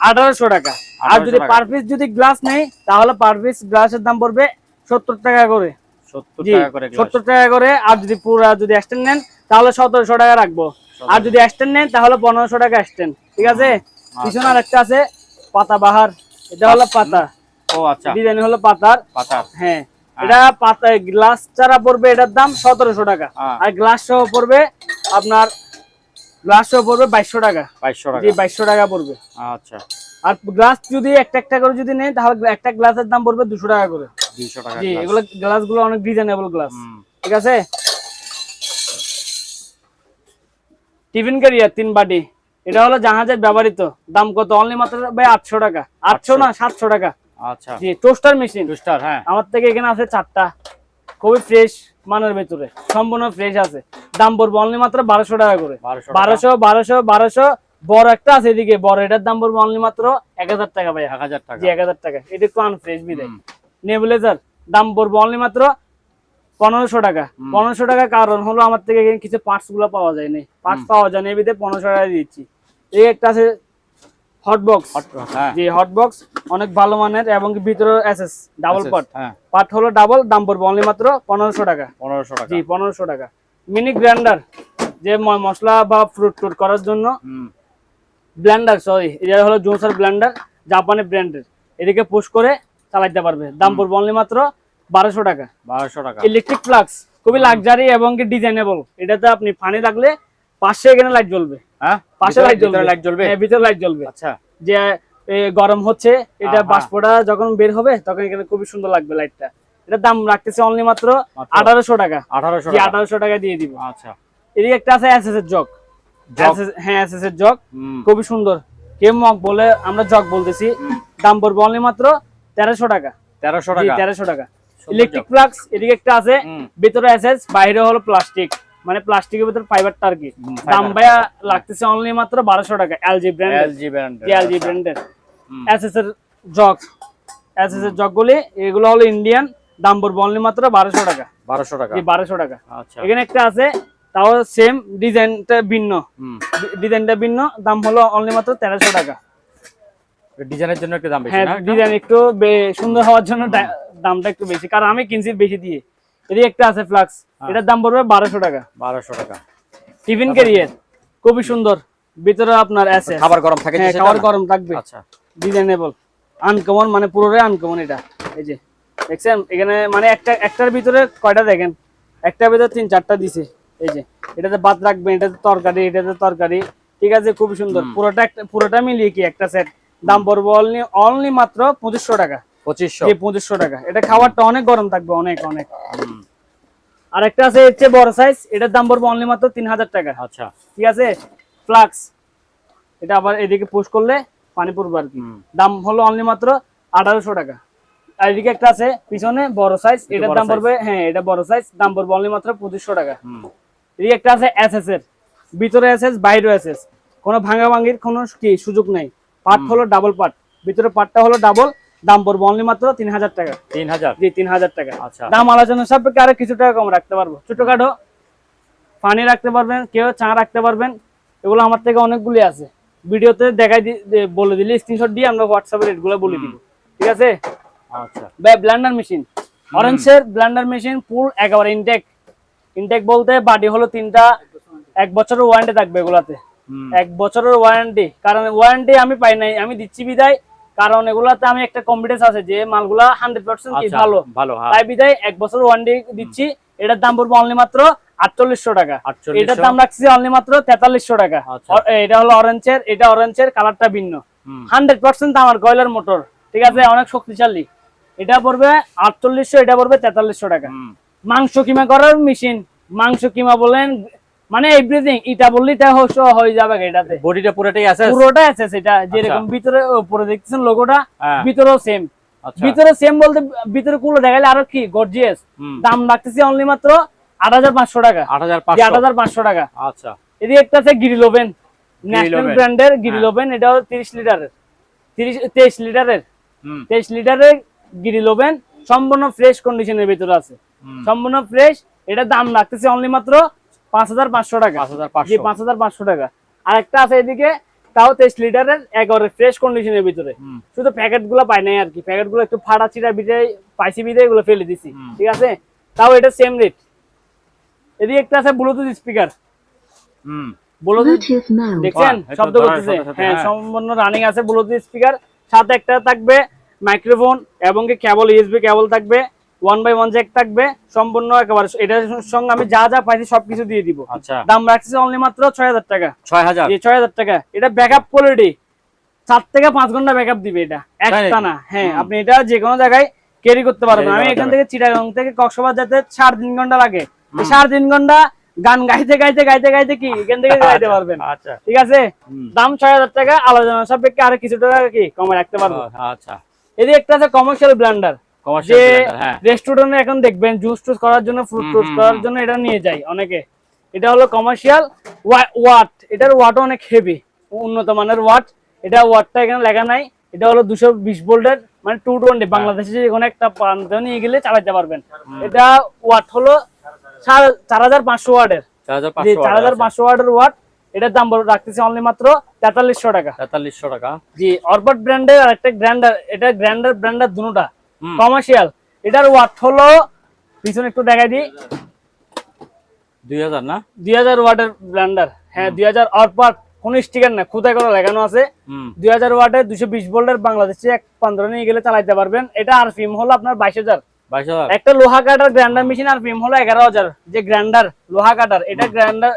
1800 টাকা। আর যদি পার পিস যদি গ্লাস নেই তাহলে পার পিস গ্লাসের দাম পড়বে 70 টাকা করে। 70 টাকা করে। 70 টাকা করে। আর যদি পুরো যদি স্ট্যান্ড নেন তাহলে 1700 টাকা রাখবো। আর যদি এক্সটেন্ড নেন তাহলে 1500 টাকা এক্সটেন্ড, ঠিক আছে? পিছনে আরেকটা আছে পাতাবাহার, এটা হলো পাতা। ও আচ্ছা, ডিজাইন হলো পাতার। হ্যাঁ, এটা পাতা গ্লাস ছাড়া পড়বে, এটার দাম 1700 টাকা। আর গ্লাস সহ পড়বে আপনার, গ্লাস সহ পড়বে 2200 টাকা। 2200 টাকা, জি 2200 টাকা পড়বে। আচ্ছা। আর গ্লাস যদি একটা একটা করে যদি নেন তাহলে একটা গ্লাসের দাম পড়বে 200 টাকা করে। 200 টাকা। জি, এগুলো গ্লাসগুলো অনেক ডিজাইনেবল গ্লাস, ঠিক আছে? টিফিন ক্যারিয়ার 3 বাটি, এটা হলো জাহাজের ব্যবহৃত। দাম কত? অনলি মাত্র ভাই 800 টাকা। 800 না 700 টাকা। আচ্ছা। জি, টোস্টার মেশিন। টোস্টার, হ্যাঁ। আমার থেকে এখানে আছে 4টা, খুবই ফ্রেশ মানের ভিতরে, সম্পূর্ণ ফ্রেশ আছে। দাম পড়বে অনলি মাত্র 1200 টাকা করে। 1200 বড় একটা আছে এদিকে, বড়, এটার দাম পড়বে অনলি মাত্র 1000 টাকা ভাই। 1000 টাকা। জি 1000 টাকা। এটা একটু আনফ্রেশ বিদায়। নেবুলাইজার দাম পড়বে অনলি মাত্র 1500 টাকা। 1500 টাকা কারণ হলো আমার থেকে এখানে কিছু পার্টস গুলো পাওয়া যায় না, পার্টস পাওয়া যায় না, এই বিধে 1500 টাকা দিচ্ছি। এই একটা আছে হট বক্স। জি, হট বক্স অনেক ভালো মানের এবং ভিতরে এসএস ডাবল পার্ট, পার্ট হলো ডাবল। দাম পড়বে অনলি মাত্র 1500 টাকা। 1500 টাকা। জি 1500 টাকা। মিনি গ্রাইন্ডার, যে মশলা বা ফ্রুট টুট করার জন্য। ব্লেন্ডার, সরি, এটা হলো জুসার ব্লেন্ডার, জাপানি ব্র্যান্ডের। এদিকে পুশ করে চালাতে পারবে। দাম পড়বে অনলি মাত্র 1200 টাকা। 1200 টাকা। ইলেকট্রিক ফ্লাক্স, খুবই লাক্সারি এবং কি ডিজাইনেবল। এটাতে আপনি পানি লাগলে পাশে এখানে লাইট জ্বলবে। হ্যাঁ, পাশে লাইট জ্বলবে, লাইট জ্বলবে। হ্যাঁ, ভিতরে লাইট জ্বলবে। আচ্ছা। যে গরম হচ্ছে, এটা বাষ্পটা যখন বের হবে তখন এখানে খুবই সুন্দর লাগবে লাইটটা। এটার দাম রাখতেছে অনলি মাত্র 1800 টাকা। 1800 জি টাকা। 1800 টাকা দিয়ে দিব। আচ্ছা। এদিকে একটা আছে এসএস এর জগ। হ্যাঁ, এসএস এর জগ খুবই সুন্দর। কেম মগ বলে আমরা জগ বলতেছি। দাম পড়বে অনলি মাত্র 1300 টাকা। 1300 জি টাকা। 1300 টাকা। ইলেকট্রিক ফ্লাক্স, এদিকে একটা আছে, ভিতরে এসএস, বাইরে হলো প্লাস্টিক, মানে প্লাস্টিকের ভিতরে ফাইবারটা আর কি। দাম ভাইয়া লাগতেছে অনলি মাত্র 1200 টাকা। এলজি ব্র্যান্ডের। এলজি ব্র্যান্ডের এসএস এর জগ। এসএস এর জগগুলি এগুলো হলো ইন্ডিয়ান। দাম পড়বে অনলি মাত্র 1200 টাকা। 1200 টাকা। জি 1200 টাকা। আচ্ছা। এখানে একটা আছে, তাও সেম, ডিজাইনটা ভিন্ন। ডিজাইনটা ভিন্ন, দাম হলো অনলি মাত্র 1300 টাকা। ডিজাইনের জন্য একটু দাম বেশি হ্যাঁ, না? ডিজাইন একটু সুন্দর হওয়ার জন্য দামটা একটু বেশি, কারণ আমি কিনছি বেশি দিয়ে। এদিকে একটা আছে ফ্লাক্স, এটার দাম পড়বে 1200 টাকা। 1200 টাকা। টিফিন ক্যারিয়ার খুবই সুন্দর, ভিতরে আপনার আছে খাবার গরম থাকে, হ্যাঁ, খাবার গরম থাকবে। আচ্ছা। ডিজাইনেবল, আনকমন, মানে পুরোটাই আনকমন। এটা এই যে দেখছেন এখানে, মানে একটার ভিতরে কয়টা দেখেন, একটার ভিতরে 3-4টা দিছে। এই যে এটাতে ভাত রাখবেন, এটাতে তরকারি, এটাতে তরকারি, ঠিক আছে? খুবই সুন্দর। পুরোটা মিলিয়ে কি একটা সেট। দাম পড়বে অনলি মাত্র 2500 টাকা। 2500 টাকা। এটা খাবারটা অনেক গরম থাকবে, অনেক অনেক। আর একটা আছে এর চেয়ে বড় সাইজ, এটার দাম পড়বে অনলি মাত্র 3000 টাকা। আচ্ছা, ঠিক আছে? ফ্লাক্স, এটা আবার এদিকে পুশ করলে পানি পড়বে আর কি। দাম হলো অনলি মাত্র 1800 টাকা। আর এদিকে একটা আছে পিছনে বড় সাইজ, এটার দাম পড়বে, হ্যাঁ এটা বড় সাইজ, দাম পড়বে অনলি মাত্র 2500 টাকা। এদিকে একটা আছে এসএস এর, ভিতরে এসএস, বাইরে এসএস, কোনো ভাঙাভাঙির কোনো কি সুযোগ নাই। পার্ট হলো ডাবল পার্ট, ভিতরে পার্টটা হলো ডাবল। দাম পড়বে অনলি মাত্র 3000 টাকা। 3000? জি 3000 টাকা। আচ্ছা। দাম আলোচনা সাপেক্ষে আরো কিছু টাকা কম রাখতে পারবো। ছোটখাটো পানি রাখতে পারবেন, কেউ চা রাখতে পারবেন। এগুলো আমার থেকে অনেকগুলি আছে, ভিডিওতে দেখাই বলে দিলে স্ক্রিনশট দিয়ে আমরা হোয়াটসঅ্যাপে রেটগুলো বলে দিব, ঠিক আছে? আচ্ছা। ভাই ব্লেন্ডার মেশিন, অরেঞ্জের ব্লেন্ডার মেশিন, ফুল একেবারে ইনটেক বলতে বাডি হলো 3টা, 1 বছরের ওয়ারেন্টি থাকবে এগুলাতে। 1 বছরের ওয়ারেন্টি, কারণ ওয়ারেন্টি আমি পাই নাই, আমি দিচ্ছি বিদায়, কারণ এগুলাতে আমি একটা কনফিডেন্স আছে যে মালগুলা 100% কি ভালো, তাই বিদায় 1 বছর ওয়ারেন্টি দিচ্ছি। এটার দাম পড়বে অনলি মাত্র 4800 টাকা। এটার দাম রাখছি অনলি মাত্র 4300 টাকা। এটা হলো অরেঞ্জের, এটা অরেঞ্জের, কালারটা ভিন্ন। 100% আমার কয়লার মোটর, ঠিক আছে? অনেক শক্তিশালী। এটা পড়বে 4800, এটা পড়বে 4300 টাকা। মাংস কিমা করার মেশিন, মাংস কিমা বলেন, মানে এভরিথিং, এটা বললেই তা হয়ে যাবে। এটাতে বডিটা পুরোটাই আছে, পুরোটা আছে। সেটা যেরকম ভিতরে উপরে দেখতেছেন লোগোটা, ভিতরেও সেম। আচ্ছা। ভিতরে সেম বলতে ভিতরে কুলো দেখাইলে আরো কি গর্জিয়াস। দাম রাখতেছি অনলি মাত্র 8500 টাকা। 8500 টাকা। আচ্ছা। এদিকে একটা আছে গ্রিল ওভেন, ন্যাশনাল ব্র্যান্ডের গ্রিল ওভেন। এটা হলো 23 লিটারের, 23 লিটারের গ্রিল ওভেন, সম্পূর্ণ ফ্রেশ কন্ডিশনের ভিতরে আছে, সম্পূর্ণ ফ্রেশ। এটা দাম রাখতেছে অনলি মাত্র 5500 টাকা। 5500 টাকা। আর একটা আছে এদিকে, তাও 23 লিটারের, একেবারে ফ্রেশ কন্ডিশনের ভিতরে। শুধু প্যাকেট গুলো পাই নাই আর কি, প্যাকেট গুলো একটু ফাটা চিরা বিদায় পাইছি, বিদায় এগুলো ফেলে দিছি, ঠিক আছে? তাও এটা সেম রেট, এদিকে একটা আছে ব্লুটুথ স্পিকার, হুম ব্লুটুথ Bluetooth mode. দেখছেন বাহ, এটা শব্দ ধরার করতেছে, সাথে সাথে, হ্যাঁ হ্যাঁ। সম্পূর্ণ রানিং আছে ব্লুটুথ স্পিকার, সাথে একটা থাকবে মাইক্রোফোন এবং কি কেবল ইউএসবি কেবল থাকবে, 1x1 জ্যাক থাকবে, সম্পূর্ণ একেবারে এটার সঙ্গে আমি যা যা পাইছি সবকিছু দিয়ে দিব। আচ্ছা দাম রাখছি অনলি মাত্র 6000 টাকা। 6000 এই 6000 টাকা। এটা ব্যাকআপ কোয়ালিটি 4 থেকে 5 ঘন্টা ব্যাকআপ দিবে এটা তাই নাকি? একটা না, হ্যাঁ আপনি এটা যে কোনো জায়গায় ক্যারি করতে পারবেন। Carry আমি করা এখান যাবে। থেকে চিটাগাং থেকে কক্সবাজার যেতে 3.5 ঘন্টা লাগে, এই 3.5 ঘন্টা গান গাইতে গাইতে গাইতে গাইতে কি এখান থেকে গাইতে পারবেন। আচ্ছা ঠিক আছে, হুম। দাম 6000 টাকা, আলোচনা সাপেক্ষে আরো কিছু টাকা কি কমে রাখতে পারবো। আচ্ছা এদিকে একটা আছে কমার্শিয়াল ব্লেন্ডার, কমার্শিয়াল যে হ্যাঁ রেস্টুরেন্টে এখন দেখবেন জুস টুস করার জন্য, ফ্রুট টুস হুম, করার হুম। জন্য এটা নিয়ে যায় অনেকে। এটা হলো কমার্শিয়াল ওয়াট, এটার ওয়াটও অনেক হেভি, উন্নত মানের ওয়াট। এটা ওয়াটটা এখানে লেখা নাই, এটা হলো 220 ভোল্টের, মানে 220, বাংলাদেশে যে কোনো একটা প্রান্ত নিয়ে গেলে চালাতে পারবেন। এটা ওয়াট হলো 4500 ওয়াটের, যে 4500 4500 ওয়াটের ওয়াট। এটার দাম রাখতেছি অনলি মাত্র 4300 টাকা। 4300 টাকা জি, অরবাট ব্র্যান্ডের আরেকটা গ্র্যান্ডার, এটা গ্র্যান্ডার ব্র্যান্ডার দুটোটা হুম। কমার্শিয়াল। এটার ওয়াট হলো, পিছনে একটু দেখাই দিই, 2000 না 2000 ওয়াটের ব্লেন্ডার, হ্যাঁ 2000 অরবাট, কোন স্টিকার না, খুদাই করে লাগানো আছে। হুম 2000 ওয়াটের 220 ভোল্টের, বাংলাদেশে এক পান্দ্র নিয়ে গেলে চালাতে পারবেন। এটা আরপিএম হলো আপনার 22000। 22000 একটা লোহা কাটার গ্রাইন্ডার মেশিন আরপিএম হলো 11000, যে গ্রাইন্ডার লোহা কাটার, এটা গ্রাইন্ডার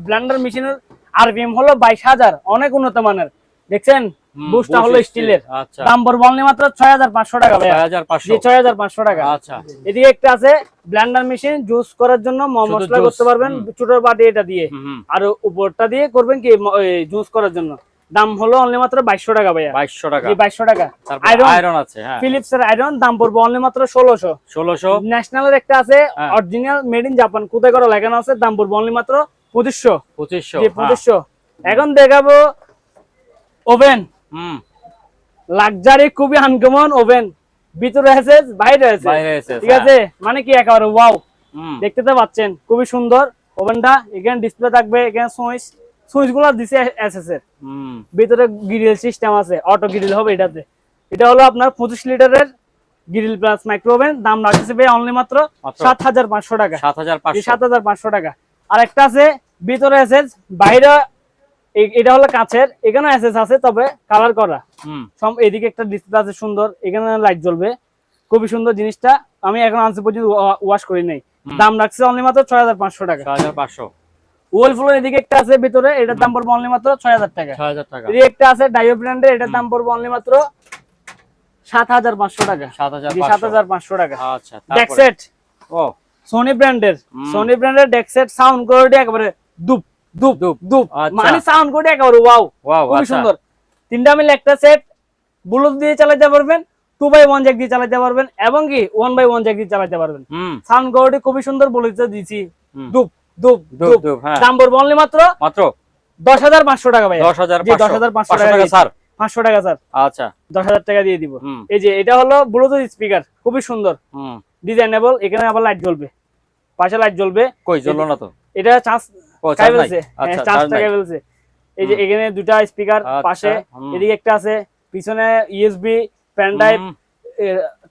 ব্লেন্ডার মেশিনের আরপিএম হলো 22000, অনেক উন্নত মানের। দেখছেন বুশটা হলো স্টিলের, আচ্ছা দাম পড়বে অনলি মাত্র 6500 টাকা ভাইয়া। 6500 জি 6500 টাকা। আচ্ছা এদিকে একটা আছে ব্লেন্ডার মেশিন, জুস করার জন্য মশলা juice, করতে পারবেন ছোট বাটি এটা দিয়ে, হুম হুম আর উপরটা দিয়ে করবেন কি জুস করার জন্য। দাম হলো অনলি মাত্র 2200 টাকা ভাইয়া। 2200 টাকা জি 2200 টাকা। তারপর আয়রন, আয়রন আছে হ্যাঁ ফিলিপস এর আয়রন, দাম পড়বে অনলি মাত্র 1600। 1600 ন্যাশনালের একটা আছে হ্যাঁ। অরিজিনাল মেড ইন জাপান, কোথায় করা লাগানো আছে, দাম পড়বে অনলি মাত্র 2500। 2500 জি 2500। এখন দেখাবো ওভেন, হুম লাক্সারি খুবই আনকমন ওভেন, ভিতরে আছে বাইরে আছে, বাইরে আছে ঠিক আছে, মানে কি একেবারে ওয়াও। হুম দেখতে তো পাচ্ছেন খুবই সুন্দর ওভেনটা। এখানে ডিসপ্লে থাকবে, এখানে সুইচ গুলো দিছে এসএস এর, হুম ভিতরে গ্রিল সিস্টেম আছে, অটো গ্রিল হবে এটাতে। এটা হলো আপনার 25 লিটারের গ্রিল প্লাস মাইক্রো ওভেন, দাম রাখছে ভাই অনলি মাত্র মাত্র 7500 টাকা। 7500 7500 টাকা। আর একটা আছে ভিতরে এসএস, বাইরে এটা হলো কাচের, এখানে এসএস আছে তবে কালার করা। হুম এদিকে একটা ডিসপ্লে আছে সুন্দর, এখানে লাইট জ্বলবে, খুবই সুন্দর জিনিসটা। আমি এখন আনছি পর্যন্ত ওয়াশ করি নাই। দাম রাখছে অনলি মাত্র 6500 টাকা। 6500 ওয়েলফ্লোর এদিকে একটা আছে ভিতরে, এটার দাম পড়বে অনলি মাত্র 6000 টাকা। 6000 টাকা এদিকে একটা আছে ডাইও ব্র্যান্ডের, এটার দাম পড়বে অনলি মাত্র 7500 টাকা। 7500 7500 টাকা। আচ্ছা তারপরে ডেকসেট, ও সোনি ব্র্যান্ডের, সোনি ব্র্যান্ডের ডেকসেট, সাউন্ড কোয়ালিটি একেবারে দুপ দুপ দুপ, দুপ, আচ্ছা। মানে সাউন্ড কোয়ালিটি একেবারে ওয়াও, ওয়াও খুবই আচ্ছা সুন্দর। তিনটা মিলে একটা সেট, ব্লুটুথ দিয়ে চালাতে পারবেন, 2x1 জ্যাক দিয়ে চালাতে পারবেন, এবং কি 1x1 জ্যাক দিয়ে চালাতে পারবেন। হুম সাউন্ড কোয়ালিটি খুবই সুন্দর, ব্লুটুথ দিয়েছি হুম। দুপ দুপ দুপ, দুপ। দুপ, হ্যাঁ। দাম পড়বে অনলি মাত্র মাত্র 10500 টাকা ভাই। 10500 10500 টাকা টাকা স্যার 500 টাকা স্যার, আচ্ছা 10000 টাকা দিয়ে দিব। হুম এই যে এটা হলো ব্লুটুথ স্পিকার, খুবই সুন্দর হুম ডিজাইনেবল, এখানে আবার লাইট জ্বলবে, পাশে লাইট জ্বলবে। কই জ্বললো না তো এটা চার্জ ও কাই চার্জ নাই বলছে, হ্যাঁ আচ্ছা চার্জ চার্জ নাই কাই বলছে। এই যে এখানে দুটা স্পিকার আচ্ছা, পাশে, হুম। এদিকে একটা আছে, পিছনে ইউএসবি, পেন ড্রাইভ, হুম,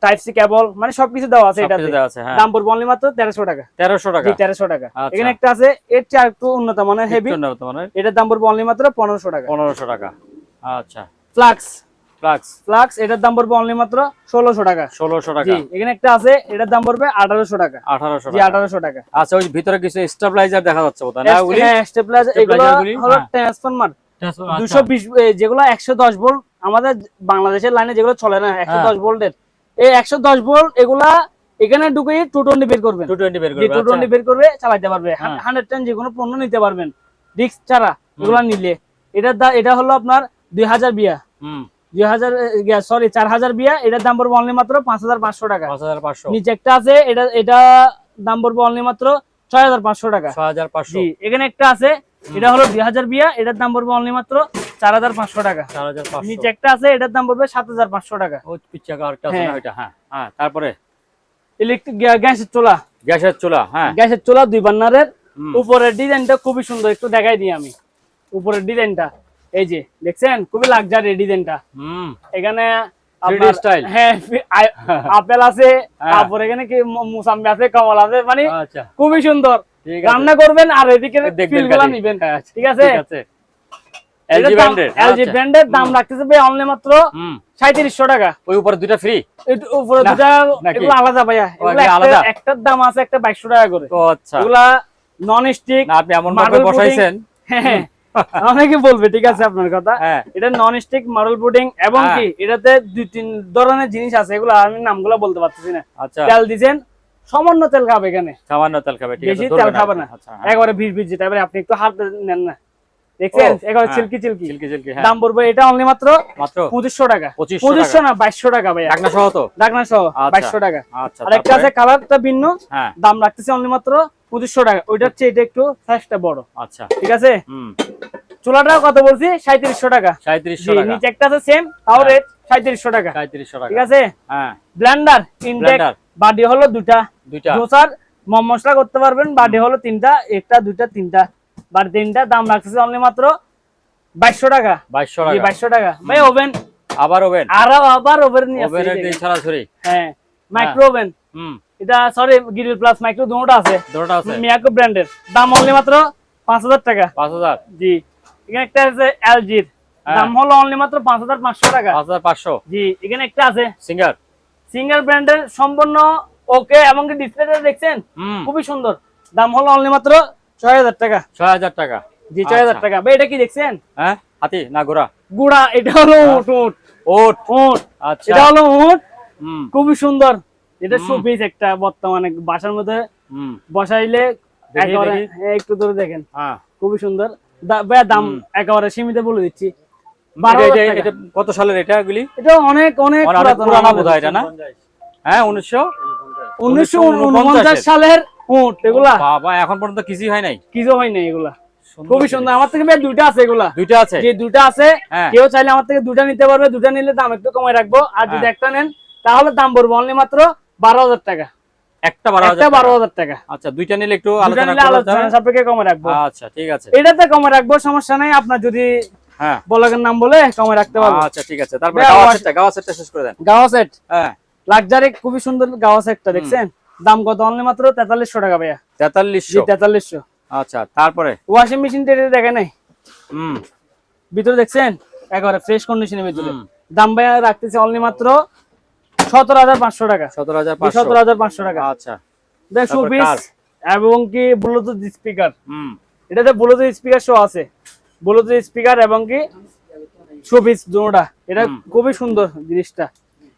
টাইপ সি কেবল, মানে সবকিছু দেওয়া আছে সবকিছু এটাতে। দেওয়া আছে, হ্যাঁ। দাম পড়বে অনলি মাত্র 1300 টাকা। 1300 টাকা জি 1300 টাকা। আচ্ছা। এখানে একটা আছে এর চেয়ে একটু উন্নত মানের হেভি, একটু না তোমার এটার দাম পড়বে অনলি মাত্র 1500 টাকা। 1500 টাকা আচ্ছা ফ্লাক্স, ফ্লাক্স ফ্লাক্স এটার দাম পড়বে অনলি মাত্র 1600 টাকা। 1600 টাকা জি এখানে একটা আছে, এটার দাম পড়বে 1800 টাকা। 1800 জি টাকা 1800 টাকা। আচ্ছা ওই ভিতরে কিছু স্টেবিলাইজার দেখা যাচ্ছে বোধহয় না ওগুলি হ্যাঁ স্টেবিলাইজার, এগুলো Stabilizer গুলি, হলো হ্যাঁ। ট্রান্সফরমার, আচ্ছা 220 যেগুলো 110 ভোল্ট, আমাদের বাংলাদেশের লাইনে যেগুলো চলে না 110 ভোল্টের, এই 110 ভোল্ট এগুলা এখানে ঢুকে 220 বের করবেন। 220 বের যে করবে 220 বের করবে চালাতে পারবে, হ্যাঁ। 110 যে কোনো পণ্য নিতে পারবেন রিস্ক ছাড়া এগুলা নিলে। এটা হলো আপনার 2000 বিয়া, হুম 4000 বিয়া, এটার দাম পড়বে অনলি মাত্র 5500 টাকা। 5500 নিচে একটা আছে, এটা দাম পড়বে অনলি মাত্র 6500 টাকা। 6500 জি এখানে একটা আছে, এটা হলো 2000 বিয়া, এটার দাম পড়বে অনলি মাত্র 4500 টাকা। 4500 নিচে একটা আছে, এটার দাম পড়বে 7500 টাকা। ও পিচ্চা কারটা আছে না হ্যাঁ। ওইটা হ্যাঁ হ্যাঁ তারপরে ইলেকট্রিক গ্যাসের চুলা, গ্যাসের চুলা হ্যাঁ গ্যাসের চুলা 2 বার্নারের, হুম। উপরের ডিজাইনটা খুবই সুন্দর, একটু দেখাই দিই আমি উপরের ডিজাইনটা। এই যে দেখছেন খুবই লাক্সারি ডিজাইনটা, হুম এখানে 3D আপনার style। হ্যাঁ আপেল আছে, হ্যাঁ। তারপর এখানে কি মুসাম্বি আছে, কমলা আছে, মানে আচ্ছা খুবই সুন্দর। ঠিক আছে। রান্না করবেন আর এদিকে দেখবেন ফিলগুলো খালি। নেবেন, আচ্ছা, ঠিক আছে? ঠিক আছে। এলজি ব্র্যান্ডের, এলজি আচ্ছা। ব্র্যান্ডের দাম রাখতেছে ভাই অনলি মাত্র হুম 3700 টাকা। ওই উপরে দুইটা ফ্রি? এর উপরে না, দুটা নাকি? এগুলো আলাদা ভাইয়া, ও, এগুলো এগুলো আলাদা? একটার দাম আছে একটা 2200 টাকা করে। ও আচ্ছা, এগুলা নন স্টিক, না আপনি এমন ভাবে বসাইছেন। হ্যাঁ অনেকে বলবে, ঠিক আছে আপনার কথা। হ্যাঁ এটা নন স্টিক মার্বেল পুডিং এবং হ্যাঁ। কি এটাতে দুই তিন ধরনের জিনিস আছে, এগুলো আমি নামগুলো বলতে পারতেছি না। আচ্ছা, তেল দিবেন, সামান্য তেল খাবে এখানে, সামান্য তেল খাবে, ঠিক আছে, বেশি ধরবেন তেল খাবে না। আচ্ছা, হ্যাঁ। একবারে ভিজ ভিজ যেটা আপনি একটু হাত নেন না, দেখছেন? ও, একবারে হ্যাঁ। চিলকি চিলকি। চিলকি চিলকি, হ্যাঁ। দাম পড়বে এটা অনলি মাত্র মাত্র 2500 টাকা। 2500 না 2200 টাকা ভাইয়া, ঢাকনা সহ তো? ঢাকনা সহ আচ্ছা। 2200 টাকা। আচ্ছা, আর একটা আছে তারপরে? কালারটা ভিন্ন, হ্যাঁ, দাম রাখতেছে অনলি মাত্র 2500 টাকা। ওইটার চেয়ে এটা একটু সাইজটা বড়, আচ্ছা, ঠিক আছে? হুম চুলাটাও কত বলছি? 3700 টাকা। 3700 জি, টাকা, নিচে একটা আছে সেম, তাও হ্যাঁ। রেট 3700 টাকা, 3700 টাকা, ঠিক আছে? হ্যাঁ। Blender intact Blender। বাডি হলো দুটা, দুইটা, জুসার মম মশলা করতে পারবেন, বাডি হলো তিনটা, একটা দুইটা তিনটা, বাডি তিনটা। দাম রাখতেছে অনলি মাত্র 2200 টাকা। 2200 জি টাকা, 2200 টাকা ভাই। ওভেন আবার ওভেন, আবার ওভেন নিয়ে আসছে, ওভেনের এই দিন দেখেন। সরাসরি, হ্যাঁ, মাইক্রো ওভেন। হুম এটা সরি গ্রিল প্লাস মাইক্রো দুটোটা আছে, দুটোটা আছে, মিয়াকো ব্র্যান্ডের। দাম অনলি মাত্র 5000 টাকা। 5000, জি, এখানে একটা আছে এলজির, হ্যাঁ। দাম হলো অনলি মাত্র 5500 টাকা। 5500, জি, এখানে একটা আছে সিঙ্গার, সিঙ্গার ব্র্যান্ডের, সম্পূর্ণ ওকে এবং ডিসপ্লেটা দেখছেন হুম খুবই সুন্দর। দাম হলো অনলি মাত্র 6000 টাকা। 6000 টাকা, জি 6000 আচ্ছা। টাকা ভাই। এটা কি দেখছেন? হ্যাঁ, হাতি না ঘোড়া? গুড়া, এটা হলো উট উট ওট, উট, আচ্ছা, এটা হলো উট, হুম খুবই সুন্দর। এটা হুম। শোপিস একটা, বর্তমানে বাসার মধ্যে হুম বসাইলে দেখি, একেবারে, দেখি। হ্যাঁ, একটু ধরে দেখেন, হ্যাঁ। খুবই সুন্দর। ভাইয়া দাম একেবারে সীমিত বলে দিচ্ছি, এটা 12,000 টাকা। এটা কত সালের এটা গুলি? এটা অনেক অনেক অনেক পুরাতন, পুরানো আমাদের বোধহয় এটা, না? হ্যাঁ 1949 সালের উট এগুলা। বাবা, এখন পর্যন্ত কিছুই হয় নাই? কিছু হয় না এগুলা, খুবই সুন্দর। আমার থেকে ভাই দুইটা আছে এগুলা, দুইটা আছে, যে দুইটা আছে, হ্যাঁ। কেউ চাইলে আমার থেকে দুইটা নিতে পারবে। দুইটা নিলে দাম একটু কমায় রাখবো, আর যদি হ্যাঁ। একটা নেন তাহলে দাম পড়বে অনলি মাত্র 12000 টাকা। একটা 12000 টাকা। 12000 টাকা। আচ্ছা, দুইটা নিলে একটু দুইটা আলোচনা নিলে করা আলোচনা যাবে? সাপেক্ষে কমে রাখবো। আচ্ছা, ঠিক আছে, এটাতে কমে রাখবো, সমস্যা নাই। আপনার যদি হ্যাঁ, বলাগের নাম বলে কমে রাখতে পারবো। আচ্ছা, ঠিক আছে। তারপরে ভাই, গাওয়া সেটটা শেষ করে দেন। গাওয়া সেট, হ্যাঁ, লাক্সারি, খুবই সুন্দর গাওয়া সেটটা দেখছেন? দাম কত? অনলি মাত্র 4300 টাকা ভাইয়া। জি 4300, 4300। আচ্ছা, তারপরে? ওয়াশিং মেশিনটা এটা দেখে নাই, হুম ভিতরে দেখছেন একেবারে ফ্রেশ কন্ডিশনের ভিতরে। হুম। দাম ভাইয়া রাখতেছে অনলি মাত্র 17500 টাকা। 17500, 17500 টাকা। আচ্ছা, দেখ তারপর শোপিস কার? এবং কি ব্লুটুথ স্পিকার, হুম এটাতে ব্লুটুথ স্পিকার সহ আছে, ব্লুটুথ স্পিকার এবং কি শোপিস দুটোটা। এটা খুবই সুন্দর জিনিসটা।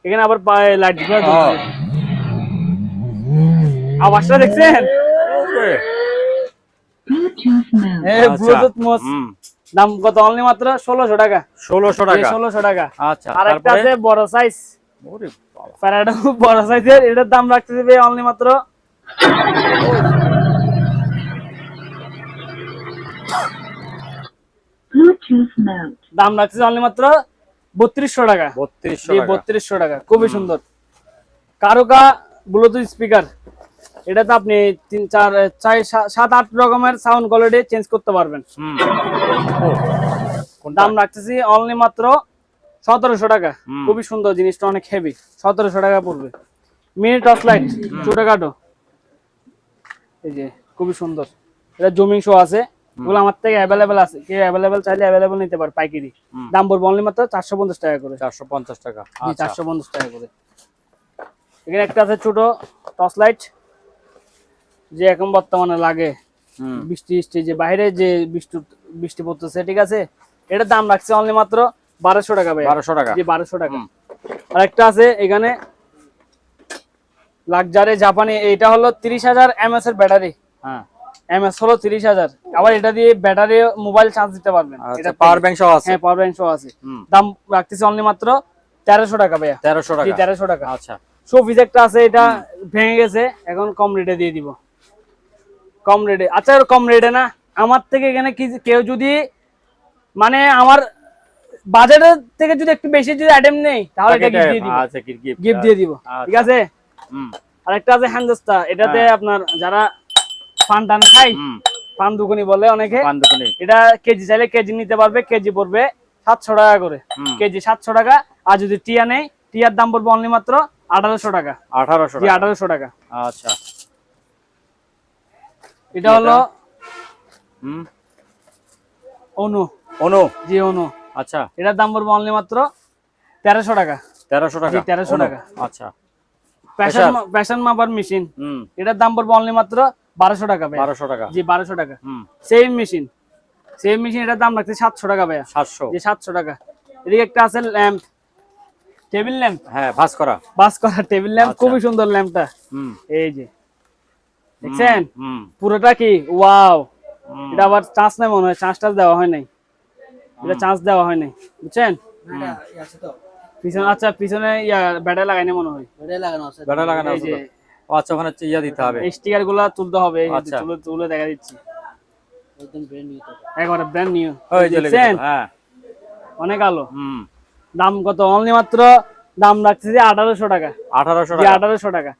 এখানে আবার পায়ে লাইট গুলো জ্বলছে, আওয়াজটা দেখছেন? হ্যাঁ, আচ্ছা, ব্লুটুথ মোড। হুম। দাম কত? অনলি মাত্র 1600 টাকা। 1600 টাকা, 1600 টাকা। আচ্ছা, আর একটা তারপরে? আছে বড় সাইজ, ওরে বাবা, প্যারাডো বড় সাইজের, এটার দাম রাখতে দেবে অনলি মাত্র দাম রাখতেছে অনলি মাত্র 3200 টাকা। 3200 জি টাকা, 3200 টাকা, খুবই সুন্দর। কারোকা ব্লুটুথ স্পিকার, এটাতে আপনি 3 4 6 7 8 রকমের সাউন্ড কোয়ালিটি চেঞ্জ করতে পারবেন। হুম ও, কোনটা? দাম রাখতেছি অনলি মাত্র 1700 টাকা। হুম। খুবই সুন্দর, জিনিসটা অনেক হেভি, 1700 টাকা পড়বে। মিনি টর্চ লাইট, ছোটখাটো, এই যে খুবই সুন্দর। এটা জুমিং শো আছে, এগুলো আমার থেকে অ্যাভেলেবেল আছে, কেউ অ্যাভেলেবেল চাইলে অ্যাভেলেবেল নিতে পারে পাইকারি। দাম পড়বে অনলি মাত্র 450 টাকা করে। 450 টাকা, জি আচ্ছা, 450 টাকা করে। এখানে একটা আছে ছোট টর্চ লাইট, যে এখন বর্তমানে লাগে হুম বৃষ্টি যে বাইরে যে বৃষ্টি পড়তেছে, ঠিক আছে? এটার দাম রাখছে অনলি মাত্র 1200 টাকা ভাই। 1200 টাকা, জি 1200 টাকা। আর একটা আছে এখানে লাক্সারি জাপানি, এটা হলো 30000 এমএস এর ব্যাটারি। হ্যাঁ, এমএস হলো 30000। আবার এটা দিয়ে ব্যাটারি মোবাইল চার্জ দিতে পারবেন। আচ্ছা, এটা পাওয়ার ব্যাংক সহ আছে? হ্যাঁ, পাওয়ার ব্যাংক সহ আছে। হুম। দাম রাখতেছে অনলি মাত্র 1300 টাকা ভাইয়া। 1300 জি টাকা, 1300 টাকা। আচ্ছা, শোপিস একটা আছে, এটা ভেঙে গেছে, এখন কম রেটে দিয়ে দিব, কম রেটে। আচ্ছা, কম রেটে না, আমার থেকে এখানে কি কেউ যদি মানে আমার বাজারের থেকে যদি একটু বেশি যদি আইটেম নেই, তাহলে এটা গিফট দিয়ে দিব, আচ্ছা, গিফট দিয়ে দিব, ঠিক আছে? হুম আর একটা আছে হ্যান্ডস্তা, এটাতে হ্যাঁ। আপনার যারা পান টান খাই, হুম, পান দুকুনি বলে অনেকে, পান দোকানে, এটা কেজি চাইলে কেজি নিতে পারবে। কেজি পড়বে 700 টাকা করে, কেজি 700 টাকা। আর যদি টিয়া নেই, টিয়ার দাম পড়বে অনলি মাত্র 1800 টাকা। 1800 জি টাকা, 1800 টাকা। আচ্ছা, এটা হলো হুম অনু। অনু, জি অনু। আচ্ছা এটার দাম পড়বে অনলি মাত্র 1300 টাকা। 1300 টাকা, জি 1300 টাকা। আচ্ছা প্যাশন মাপার মেশিন, হুম এটার দাম পড়বে অনলি মাত্র 1200 টাকা ভাই। 1200 টাকা, জি 1200 টাকা। হুম সেম মেশিন, এটার দাম রাখছে 700 টাকা ভাইয়া। 700, জি 700 টাকা। এদিকে একটা আছে ল্যাম্প, টেবিল ল্যাম্প, হ্যাঁ ভাঁজ করা, বাস করা টেবিল ল্যাম্প, আচ্ছা। খুবই সুন্দর ল্যাম্পটা। হুম এই যে দেখছেন হুম পুরোটা কি ওয়াও। হুম, এটা আবার চার্জ নাই মনে হয়, চার্জটা দেওয়া হয় নাই, এটা চার্জ দেওয়া হয় নাই বুঝছেন। পিছনে আচ্ছা পিছনে ব্যাটারি লাগাইনি মনে হয়, ব্যাটা লাগানো এই আছে যে তো। ও আচ্ছা, ওখানে ইয়া দিতে হবে, স্টিকার গুলা তুলতে হবে, এই যে আচ্ছা। তুলে দেখা দিচ্ছি, একবারে ব্র্যান্ড নিউ। ওই চলে গেছে দেখছেন তো, হ্যাঁ অনেক আলো। হুম দাম কত অনলি মাত্র দাম রাখছে যে 1800 টাকা। 1800 জি টাকা, 1800 টাকা।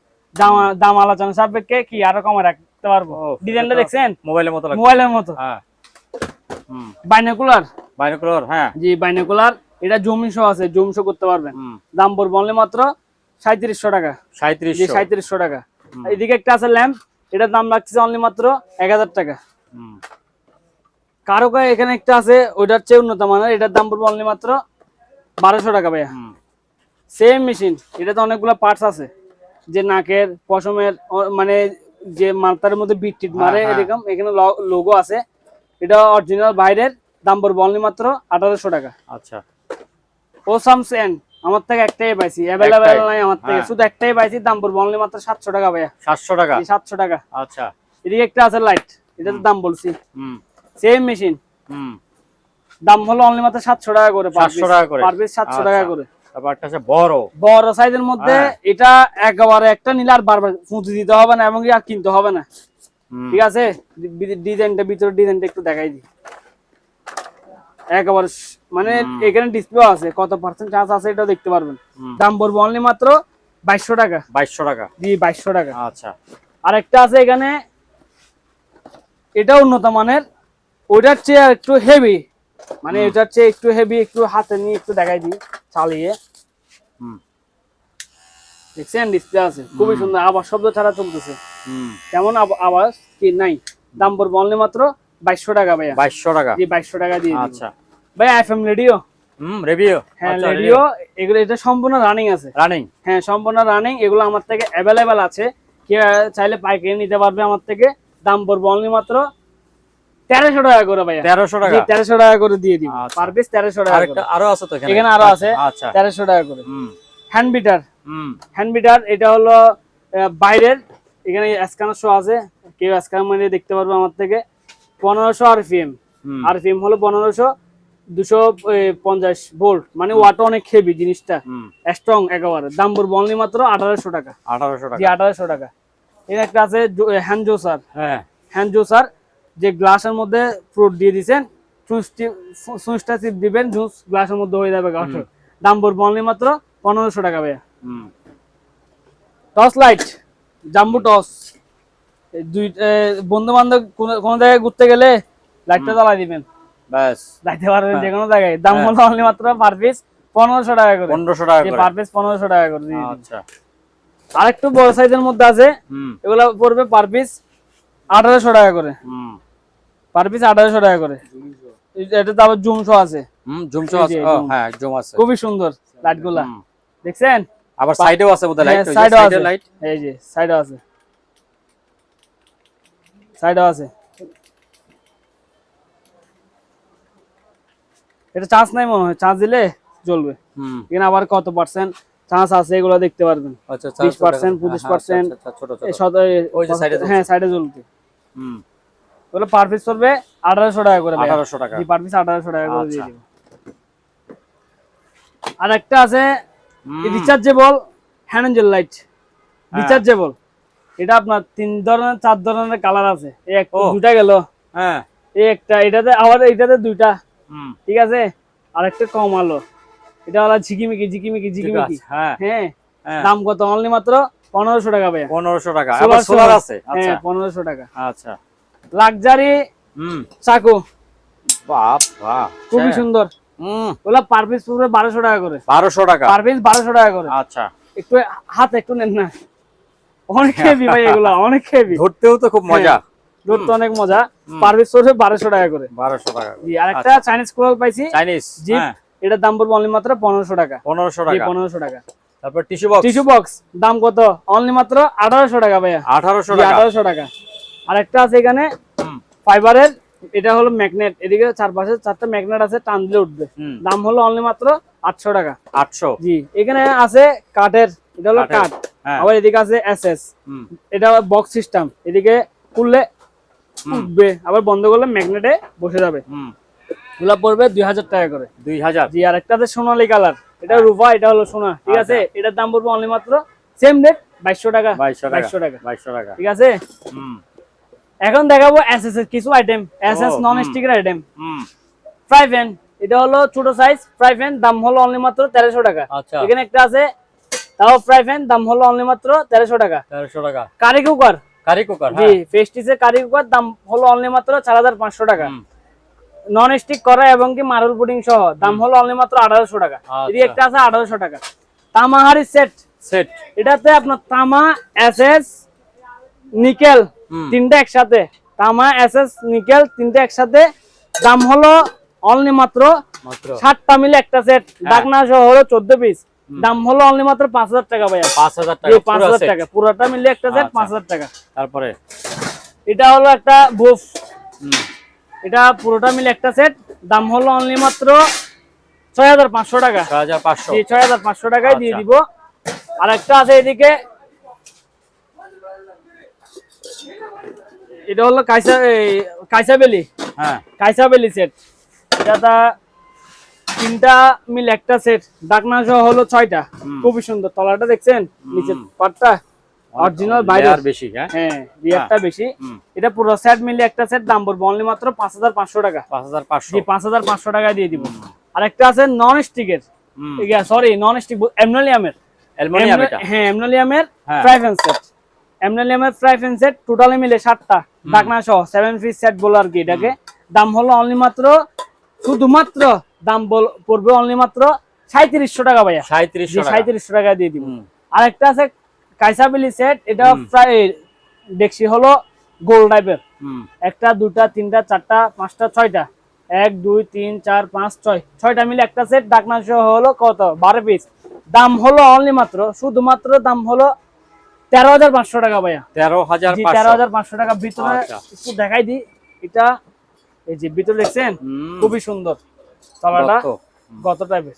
দাম আলোচনা সাপেক্ষে কি আরো কমে রাখতে পারবো। ও, ডিজাইনটা এটা তো দেখছেন মোবাইলের মতো লাগছে, মোবাইলের মতো। হ্যাঁ হুম বাইনোকুলার, বাইনোকুলার, হ্যাঁ জি বাইনোকুলার, এটা জুম শো আছে, জুম শো করতে পারবেন। হুম দাম পড়বে অনলি মাত্র 3700 টাকা। জি 3700, 3700 টাকা। এদিকে একটা আছে ল্যাম্প, এটার দাম রাখছে অনলি মাত্র 1000 টাকা। হুম কারো এখানে একটা আছে ওইটার চেয়ে উন্নত মানের, এটার দাম পড়বে অনলি মাত্র 1200 টাকা ভাইয়া। হুম সেম মেশিন, এটাতে অনেকগুলো পার্টস আছে, যে নাকের পশমের মানে যে মাথার মধ্যে বিট টিট মারে হ্যাঁ। এরকম, এখানে লোগো আছে। এটা অরিজিনাল বাইরের, দাম পড়বে অনলি মাত্র 1800 টাকা। আচ্ছা ও সামসেন আমার থেকে একটাই পাইছি, অ্যাভেলেবেল নাই আমার থেকে, হ্যাঁ। শুধু একটাই পাইছি, দাম পড়বে অনলি মাত্র 700 টাকা ভাইয়া। 700 টাকা, এই 700 টাকা। আচ্ছা এদিকে একটা আছে লাইট, এটার দাম বলছি হুম সেম মেশিন, হুম দাম হলো অনলি মাত্র 700 টাকা করে, 700 টাকা করে, পার পিস 700 টাকা আচ্ছা। করে। তারপর একটা আছে বড়, বড় সাইজের মধ্যে, হ্যাঁ। এটা একেবারে একটা নিলে আর বারবার পুঁজি দিতে হবে না এবং কি আর কিনতে হবে না, হুম ঠিক আছে। ডিজাইনটা, ভিতরের ডিজাইনটা একটু দেখাই দিই। একেবারে মানে এখানে ডিসপ্লে আছে, কত পার্সেন্ট চার্জ আছে এটাও দেখতে পারবেন। দাম পড়বে অনলি মাত্র 2200 টাকা। 2200 টাকা, জি 2200 টাকা। আচ্ছা আর একটা আছে এখানে, এটা উন্নত মানের, ওইটার চেয়ে একটু হেভি, মানে এটার চেয়ে একটু হেভি, একটু হাতে নিয়ে একটু দেখাই দিই চালিয়ে। হুম দেখছেন ডিসপ্লে আছে, খুবই সুন্দর, আবার শব্দ ছাড়া চলতেছে, হুম তেমন আওয়াজ কি নাই। দাম পড়বে অনলি মাত্র 2200 টাকা ভাইয়া। 2200 টাকা, জি 2200 টাকা দিয়ে দিবো। আচ্ছা ভাই এফএম রেডিও, রিভিউ, হ্যাঁ আচ্ছা রেডিও, এগুলো এটা সম্পূর্ণ রানিং আছে, রানিং, হ্যাঁ সম্পূর্ণ রানিং। এগুলো আমার থেকে অ্যাভেলেবেল আছে, কেউ চাইলে পাইকারি নিতে পারবে আমার থেকে। দাম পড়বে অনলি মাত্র 1300 টাকা করে ভাইয়া। 1300 টাকা, জি 1300 টাকা করে দিয়ে দিব, আচ্ছা। পার পিস 1300 টাকা করে। আরেকটা আরো আছে তো এখানে আরো আছে, আচ্ছা 1300 টাকা করে। হুম হ্যান্ড বিটার, হুম হ্যান্ড বিটার এটা হলো বাইরের, এখানে স্ক্যানার শো আছে, কেউ স্ক্যান মানে দেখতে পারবে আমার থেকে। 1500 আরপিএম, হুম আরপিএম হলো 1500, 250 ভোল্ট, মানে ওয়াটটা অনেক হেভি জিনিসটা, হুম স্ট্রং একেবারে। দাম পড়বে অনলি মাত্র 1800 টাকা। 1800 জি টাকা, 1800 টাকা। এর একটা আছে হ্যান্ড জোসার, হ্যাঁ হ্যান্ড জুসার, যে গ্লাসের মধ্যে ফ্রুট দিয়ে দিবেন, সুইচটা চিপ দিবেন, জুস গ্লাসের মধ্যে হয়ে যাবে গাছ। দাম পড়বে অনলি মাত্র 1500 টাকা ভাইয়া। হুম টর্চ লাইট, জাম্বু টর্চ, দুই বন্ধু বান্ধব কোনো জায়গায় ঘুরতে গেলে লাইটটা জ্বালাই দিবেন, ব্যাস যাইতে পারবেন যে কোনো জায়গায়। দাম হলো অনলি মাত্র পার পিস 1500 টাকা করে, 1500 টাকা করে, পার পিস 1500 টাকা করে দিয়ে দিন। আচ্ছা আর একটু বড় সাইজের মধ্যে আছে, হুম এগুলো পড়বে পার পিস 1800 টাকা করে, হুম পার পিস 1800 টাকা করে। এটা তো আবার জুম শো আছে, জুম শো আছে, এই যে ও জুম। হ্যাঁ জুম আছে, খুবই সুন্দর লাইটগুলা, হুম। দেখছেন। আবার সাইডেও আছে বোধহয় লাইট, ওই যে সাইডেও আছে, সাইডের লাইট, এই যে সাইডেও আছে, সাইডেও আছে। এটা চার্জ নাই মনে হয়, চার্জ দিলে জ্বলবে। হুম এখানে আবার কত পার্সেন্ট চার্জ আছে এগুলো দেখতে পারবেন, আচ্ছা 20%, 25%, ছোট ছোট, ওই যে সাইডে, হ্যাঁ সাইডে জ্বলতে। হুম ওগুলো পার পিস পড়বে 1800 টাকা করে ভাই, 1800 টাকা, জি পার পিস 1800 টাকা করে দিয়ে আচ্ছা। দিব। আর একটা আছে হুম, রিচার্জেবল হ্যান্ডেল লাইট, হ্যাঁ। রিচার্জেবল। এটা আপনার 3 ধরনের 4 ধরনের কালার আছে, এই একটা ও। দুটা গেল, হ্যাঁ এই একটা, এটাতে আবার এইটাতে দুইটা, হুম ঠিক আছে। আর একটা কম আলো, এটা হলো ঝিকিমিকি ঝিকিমিকি ঝিকিমিকি, হ্যাঁ হ্যাঁ। হ্যাঁ দাম কত অনলি মাত্র 1500 টাকা ভাইয়া। 1500 টাকা, Solar আবার সোলার সহ। আছে, হ্যাঁ আচ্ছা 1500 টাকা। আচ্ছা লাক্সারি হুম চাকু, বাপ বাহ, খুবই সুন্দর, হুম ওগুলা পার পিস পড়বে 1200 টাকা করে, 1200 টাকা, পার পিস 1200 টাকা করে। আচ্ছা একটু হাত একটু নেন না, অনেক হেভি ভাই এগুলা, অনেক হেভি। ধরতেও তো খুব মজা, ধরতে অনেক মজা। পার পিস পড়বে 1200 টাকা করে। 1200 টাকা। জি, আরেকটা চাইনিজ কোরাল পাইছি, চাইনিজ জি, এটার দাম পড়বে অনলি মাত্র 1500 টাকা। 1500 জি, টাকা। 1500 টাকা। তারপর টিস্যু বক্স। টিস্যু বক্স দাম কত? অনলি মাত্র 1800 টাকা ভাইয়া। 1800 জি, টাকা। 1800 টাকা। আরেকটা আছে এখানে ফাইবারের, এটা হলো ম্যাগনেট, এদিকে চারপাশে 4টা ম্যাগনেট আছে, টান দিলে উঠবে। দাম হলো অনলি মাত্র 800 টাকা। 800। জি, এখানে আছে কাঠের, এটা হলো কাঠ। আবার এদিকে আছে এসএস, এটা বক্স সিস্টেম, এদিকে খুললে উঠবে, আবার বন্ধ করলে ম্যাগনেটে বসে যাবে। এগুলা পড়বে 2000 টাকা করে। 2000। জি, আর একটা আছে সোনালী কালার, এটা রূপা, এটা হলো সোনা, ঠিক আছে। এটার দাম পড়বে অনলি মাত্র সেম রেট 2200 টাকা। 2200 টাকা। 2200 টাকা, ঠিক আছে। এখন দেখাবো এসএস এর কিছু আইটেম, এসএস নন স্টিকের আইটেম। ফ্রাই প্যান, এটা হলো ছোট সাইজ ফ্রাই প্যান, দাম হলো অনলি মাত্র 1300 টাকা। এখানে একটা আছে তাও ফ্রাই প্যান, দাম হলো অনলি মাত্র 1300 টাকা। 1300 টাকা। কারি কুকার, কারি কুকার, জি, ফেস্টিসের কারি কুকার, দাম হলো অনলি মাত্র 4500 টাকা। নন স্টিক করা এবং কি মার্বেল পুডিং সহ, দাম হলো অনলি মাত্র 1800 টাকা। এর একটা আছে 1800 টাকা। তামাহারি সেট, এটাতে আপনার তামা, এসএস, নিকেল তিনটা একসাথে, তামা, এসএস, নিকেল তিনটা একসাথে, দাম হলো অনলি মাত্র 60টা মিলে একটা সেট, ডাকনা সহ হলো 14 পিস, দাম হলো অনলি মাত্র 5000 টাকা ভাইয়া। 5000 টাকা, 5000 টাকা পুরোটা মিলে একটা সেট, 5000 টাকা। তারপরে এটা হলো একটা বুফ, এটা পুরোটা মিলে একটা সেট, দাম হলো অনলি মাত্র 6500 টাকা। 6500। জি, 6500 টাকায় দিয়ে দিব। আর একটা আছে এদিকে, এটা হলো কাইসাবেলি, কাইসাবেলি সেট, এটা তিনটা মিল একটা সেট, ডাকনা সহ হলো 6টা, খুবই সুন্দর। তলাটা দেখছেন, নিচের পাটটা অরিজিনাল, বাইরে বেশি, হ্যাঁ রিয়ারটা বেশি। এটা পুরো সেট মিলে একটা সেট, দাম পড়বে অনলি মাত্র 5500 টাকা। 5500। জি, 5500 টাকায় দিয়ে দিব। আর একটা আছে নন স্টিকের, সরি নন স্টিক, অ্যালুমিনিয়ামের, হ্যাঁ অ্যালুমিনিয়ামের ফ্রাই প্যান সেট, অ্যালুমিনিয়ামের ফ্রাই প্যান সেট, টোটালি মিলে 7টা, ঢাকনা সহ 7 পিস সেট বলে আর কি এটাকে। দাম হলো অনলি মাত্র, শুধুমাত্র দাম পড়বে অনলি মাত্র 3700 টাকা ভাইয়া। 3700 টাকা দিয়ে দিব। আর একটা আছে কাইসাবেলি সেট, এটা ফ্রাই ডেক্সি হলো গোল টাইপের, একটা, দুটা, তিনটা, চারটা, পাঁচটা, 6টা, 1 2 3 4 5 6, 6টা মিলে একটা সেট, ডাকনা সহ হলো কত? 12 পিস, দাম হলো অনলি মাত্র, শুধুমাত্র দাম হলো 13500 টাকা ভাইয়া। 13500 টাকা। ভিতরে একটু দেখাই দিই, এটা এই যে ভিতরে দেখছেন, খুবই সুন্দর, তলাটা গত টাইপের।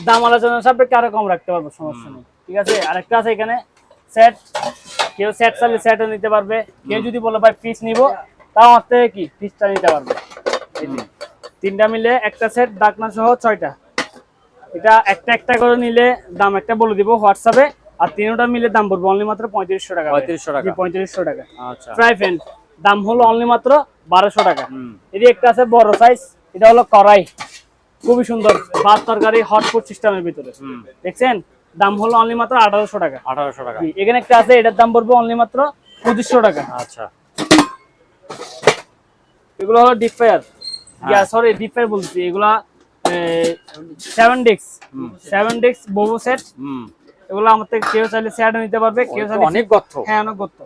দাম আলোচনা সাপেক্ষে আরো কম রাখতে পারবো, সমস্যা নেই, ঠিক আছে। আরেকটা আছে এখানে সেট, কেউ সেট চাইলে সেটও নিতে পারবে, কেউ যদি বলে ভাই পিস নিব, তাও আমার থেকে কি পিসটা নিতে পারবে। তিনটা মিলে একটা সেট, ডাকনা সহ 6টা, এটা একটা একটা করে নিলে দাম একটা বলে দিব হোয়াটসঅ্যাপে, আর তিনটা মিলে দাম পড়বে অনলি মাত্র 3500 টাকা। 3500 টাকা। ফ্রাই প্যান, দাম হলো অনলি মাত্র 1200 টাকা। এদিকে একটা আছে বড় সাইজ, এটা হলো কড়াই, খুবই সুন্দর, ভাত তরকারি হটপট সিস্টেমের ভিতরে, দেখছেন, দাম হলো অনলি মাত্র 1800 টাকা। 1800 টাকা। এখানে একটা আছে, এটার দাম পড়বে অনলি মাত্র 2500 টাকা। আচ্ছা, এগুলো হলো deep fryer, sorry deep fryer বলছি, এগুলা 7 ডিস্ক বোবো সেট, এগুলো আমার থেকে কেউ চাইলে সেট নিতে পারবে, কেউ চাইলে অনেক গর্ত, হ্যাঁ অনেক গর্ত,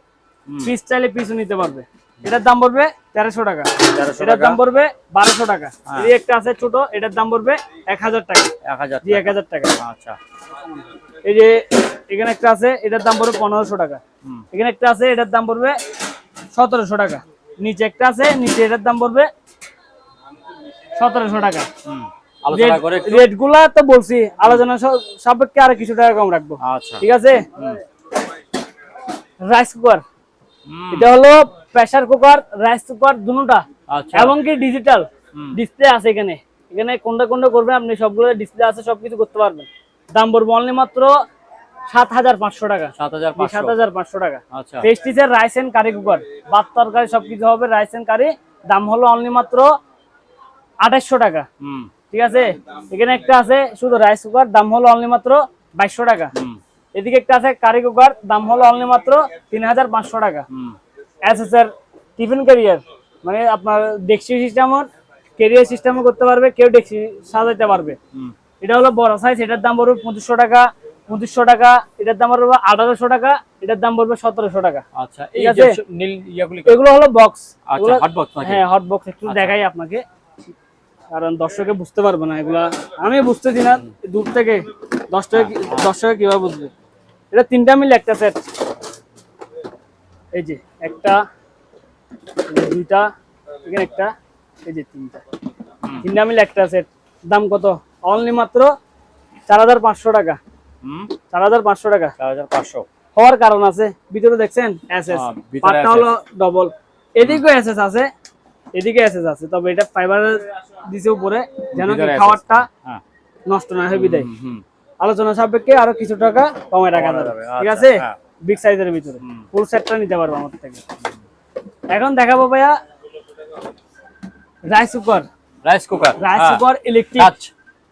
পিস চাইলে পিসও নিতে পারবে। এটার দাম পড়বে 1300 টাকা। এটার দাম পড়বে 1200 টাকা। এই একটা আছে ছোট, এটার দাম পড়বে 1000 টাকা। 1000 টাকা। আচ্ছা, এই যে এখানে একটা আছে, এটার দাম পড়বে 1500 টাকা। এখানে একটা আছে, এটার দাম পড়বে 1700 টাকা। নিচে একটা আছে, নিচে এটার দাম পড়বে 1700 টাকা। রেট গুলা তো বলছি, আলোচনা সাপেক্ষে আর কিছু টাকা কম রাখবো, ঠিক আছে। রাইস কুকার, এটা হলো প্রেসার কুকার, রাইস কুকার দুটোটা, এবং কি ডিজিটাল ডিসপ্লে আছে এখানে। এখানে কোনটা কোনটা করবেন আপনি, সবগুলো ডিসপ্লে আছে, সবকিছু করতে পারবেন। দাম পড়বে অনলি মাত্র 7500 টাকা। 7500 টাকা। প্রেস্টিজের রাইস এন্ড কারি কুকার, ভাত তরকারি সবকিছু হবে, রাইস এন্ড কারি, দাম হলো অনলি মাত্র 2800 টাকা। ঠিক আছে। এখানে একটা আছে শুধু রাইস কুকার, দাম হলো অনলি মাত্র 2200 টাকা। এদিকে একটা আছে কারি কুকার, দাম হলো অনলি মাত্র 3500 টাকা। এসএস এর টিফিন ক্যারিয়ার, মানে আপনার ডেক্সি সিস্টেমও ক্যারিয়ার সিস্টেমও করতে পারবে, কেউ ডেক্সি সাজাইতে পারবে। এটা হলো বড় সাইজ, এটার দাম পড়বে 2500 টাকা। 2500 টাকা, এটার দাম পড়বে 1800 টাকা, এটার দাম পড়বে 1700 টাকা। আচ্ছা, ঠিক এই আছে? যে নীল ইয়াগুলি এগুলো হলো বক্স। আচ্ছা, হট বক্স নাকি? হ্যাঁ, হট বক্স একটু আচ্ছা। দেখাই আপনাকে, কারণ দর্শকে বুঝতে পারবে না এগুলা, আমি বুঝতেছি না দূর থেকে দর্শকে কিভাবে বুঝবে। এটা 3টা মিলে একটা সেট, এই যে একটা, এই যে 2টা, এখানে একটা, এই যে 3টা মিলে একটা সেট। দাম কত? অনলি মাত্র 4500 টাকা। 4500 টাকা 4500 হওয়ার কারণ আছে, ভিতরে দেখছেন এসএস, ভিতরে পাটটা SS হলো ডবল, এদিকেও এসএস আছে, এদিকে এসএস আছে, তবে এটা ফাইবার দিছে উপরে যেন কি ভিতরে SS খাবারটা হ্যাঁ। নষ্ট না হয় বিদায়। হুম। আলোচনা সাপেক্ষে আরো কিছু টাকা কমে রাখা কমানো যাবে, যাবে, ঠিক আচ্ছা, আছে? হ্যাঁ। বিগ সাইজের ভিতরে ফুল সেটটা নিতে পারবো আমার থেকে। এখন দেখাবো ভাইয়া rice cooker. Rice cooker electric, touch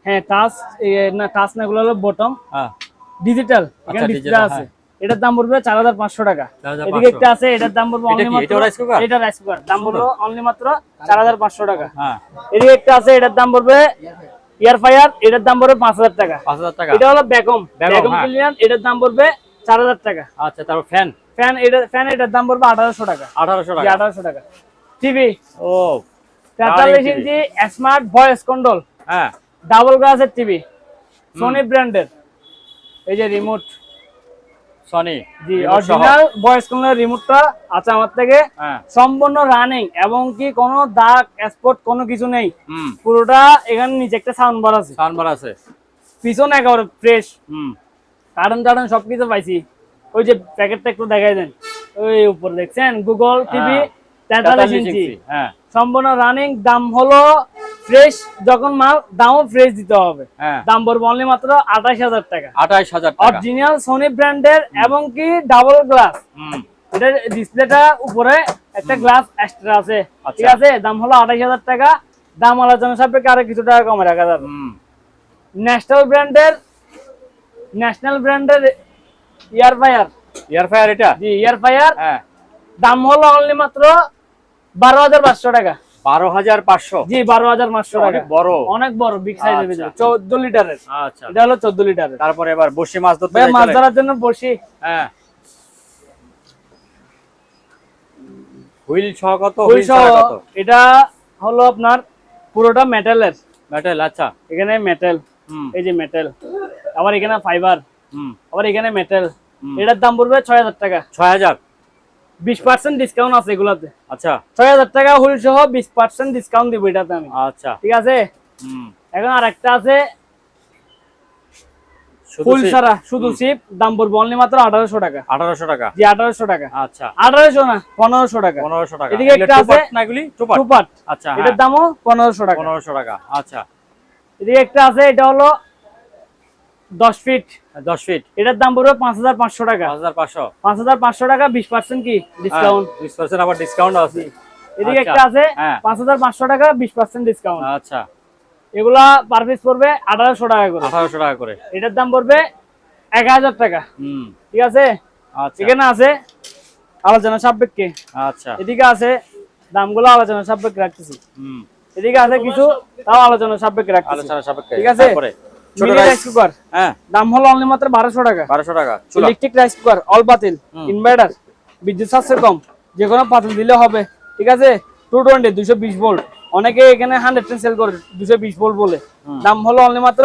হ্যাঁ টাচ, না টাচ না, এগুলো হলো বটম হ্যাঁ ডিজিটাল, এখানে আচ্ছা, ডিসপ্লে digital, আছে। হ্যাঁ। এটার দাম পড়বে 4500 টাকা। 4500 এদিকে একটা আছে, এটার দাম পড়বে এটা অনলি কি? মাত্র, এটাও rice cooker? এটা রাইস কুকার, দাম পড়বে অনলি মাত্র 4500 টাকা। হ্যাঁ এদিকে একটা আছে, এটার দাম পড়বে এয়ার ফায়ার, এটার দাম পড়বে 5000 টাকা। 5000 টাকা এটা হলো বেগম হ্যাঁ। ক্লিয়ার, এটার দাম পড়বে 4000 টাকা। আচ্ছা, তারপর ফ্যান এটার দাম পড়বে 1800 টাকা। 1800 জি, টাকা 1800 টাকা। টিভি ও 43 TV ইঞ্চি স্মার্ট ভয়েস কন্ট্রোল হ্যাঁ ডাবল গ্লাসের টিভি, সোনি ব্র্যান্ডের, এই যে রিমোট, সনি জি অরিজিনাল ভয়েস কন্ট্রোলের রিমোটটা আছে আমার থেকে, হ্যাঁ সম্পূর্ণ রানিং এবং কি কোনো দাগ স্পট কোনো কিছু নেই, হুম পুরোটা। এখানে নিচে একটা সাউন্ড বার আছে, সাউন্ডবার আছে পিছনে একেবারে ফ্রেশ, হুম কারণ সবকিছু পাইছি। ওই যে প্যাকেটটা একটু দেখাই দেন, ওই উপর দেখছেন গুগল টিভি 43 ইঞ্চি হ্যাঁ সম্পূর্ণ রানিং। দাম হলো ফ্রেশ, যখন মাল দামও ফ্রেশ দিতে হবে। হ্যাঁ দাম পড়বে অনলি মাত্র 28000 টাকা। 28000 টাকা অরিজিনাল সোনি ব্র্যান্ডের এবং কি ডাবল গ্লাস, হুম এটা ডিসপ্লেটা উপরে একটা গ্লাস এক্সট্রা আছে, আচ্ছা। ঠিক আছে? দাম হলো 28000 টাকা। দাম আলোচনা সাপেক্ষে আরো কিছু টাকা কমে রাখা যাবে। হুম ন্যাশনাল ব্র্যান্ডের এয়ার ফায়ার, এয়ার ফায়ার এটা জি এয়ার ফায়ার, হ্যাঁ দাম হলো অনলি মাত্র 12500 টাকা। 12500 জি 12500 টাকা, অনেক বড় অনেক বড় বিগ সাইজের ভিতরে, আচ্ছা। 14 লিটারের, আচ্ছা এটা হলো 14 লিটারের। তারপরে এবার বসি মাছ ধরতে ভাই যাই মাছ চলে। ধরার জন্য বসি, হ্যাঁ হুইল সহ কত হুইল হুইল সহ, ছাড়া কত এটা হলো আপনার পুরোটা মেটালের, মেটাল আচ্ছা এখানে মেটাল, হুম এই যে মেটাল, আবার এখানে ফাইবার, হুম আবার এখানে মেটাল। এটার দাম পড়বে 6000 টাকা। 6000 20% ডিসকাউন্ট আছে এগুলাতে, আচ্ছা 6000 টাকা হুইল সহ 20% ডিসকাউন্ট দিব এটাতে আমি, আচ্ছা ঠিক আছে? হুম এখন আরেকটা আছে শুধু ফুল সিপ? সারা শুধু সিপ, দাম পড়বে অনলি মাত্র 1800 টাকা। 1800 টাকা জি 1800 টাকা, আচ্ছা 1800 না 1500 টাকা। 1500 টাকা এদিকে একটা আছে না এগুলি টুপাট টুপাট, আচ্ছা এটার হ্যাঁ দামও 1500 টাকা। 1500 টাকা আচ্ছা এদিকে একটা আছে, এটা হলো 10 ফিট, 10 ফিট এটার দাম পড়বে 5500 টাকা। 5500 5500 টাকা, 20% কি ডিসকাউন্ট। 20% আবার ডিসকাউন্ট আছে এদিকে আচ্ছা, একটা আছে হ্যাঁ 5500 টাকা, 20% ডিসকাউন্ট। আচ্ছা এগুলা পার পিস পড়বে 1800 টাকা করে, 1800 টাকা করে এটার দাম পড়বে 1000 টাকা, হুম ঠিক আছে? আচ্ছা এখানে আছে আলোচনা সাপেক্ষে, আচ্ছা এদিকে আছে দামগুলো আলোচনা সাপেক্ষে রাখতেছি, হুম এদিকে আছে কিছু তাও আলোচনা সাপেক্ষে রাখতেছি, আলোচনা সাপেক্ষে ঠিক আছে? তারপরে ছোট মিনি রাইস কুকার, হ্যাঁ দাম হলো অনলি মাত্র 1200 টাকা। 1200 টাকা চুলা ইলেকট্রিক রাইস কুকার, অল বাতিল, ইনভার্টার, বিদ্যুৎ সাশ্রয় কম, যে কোনো পাতিল দিলে হবে, ঠিক আছে? 220 220 ভোল্ট, অনেকে এখানে 110 সেল করে 220 ভোল্ট বলে। দাম হলো অনলি মাত্র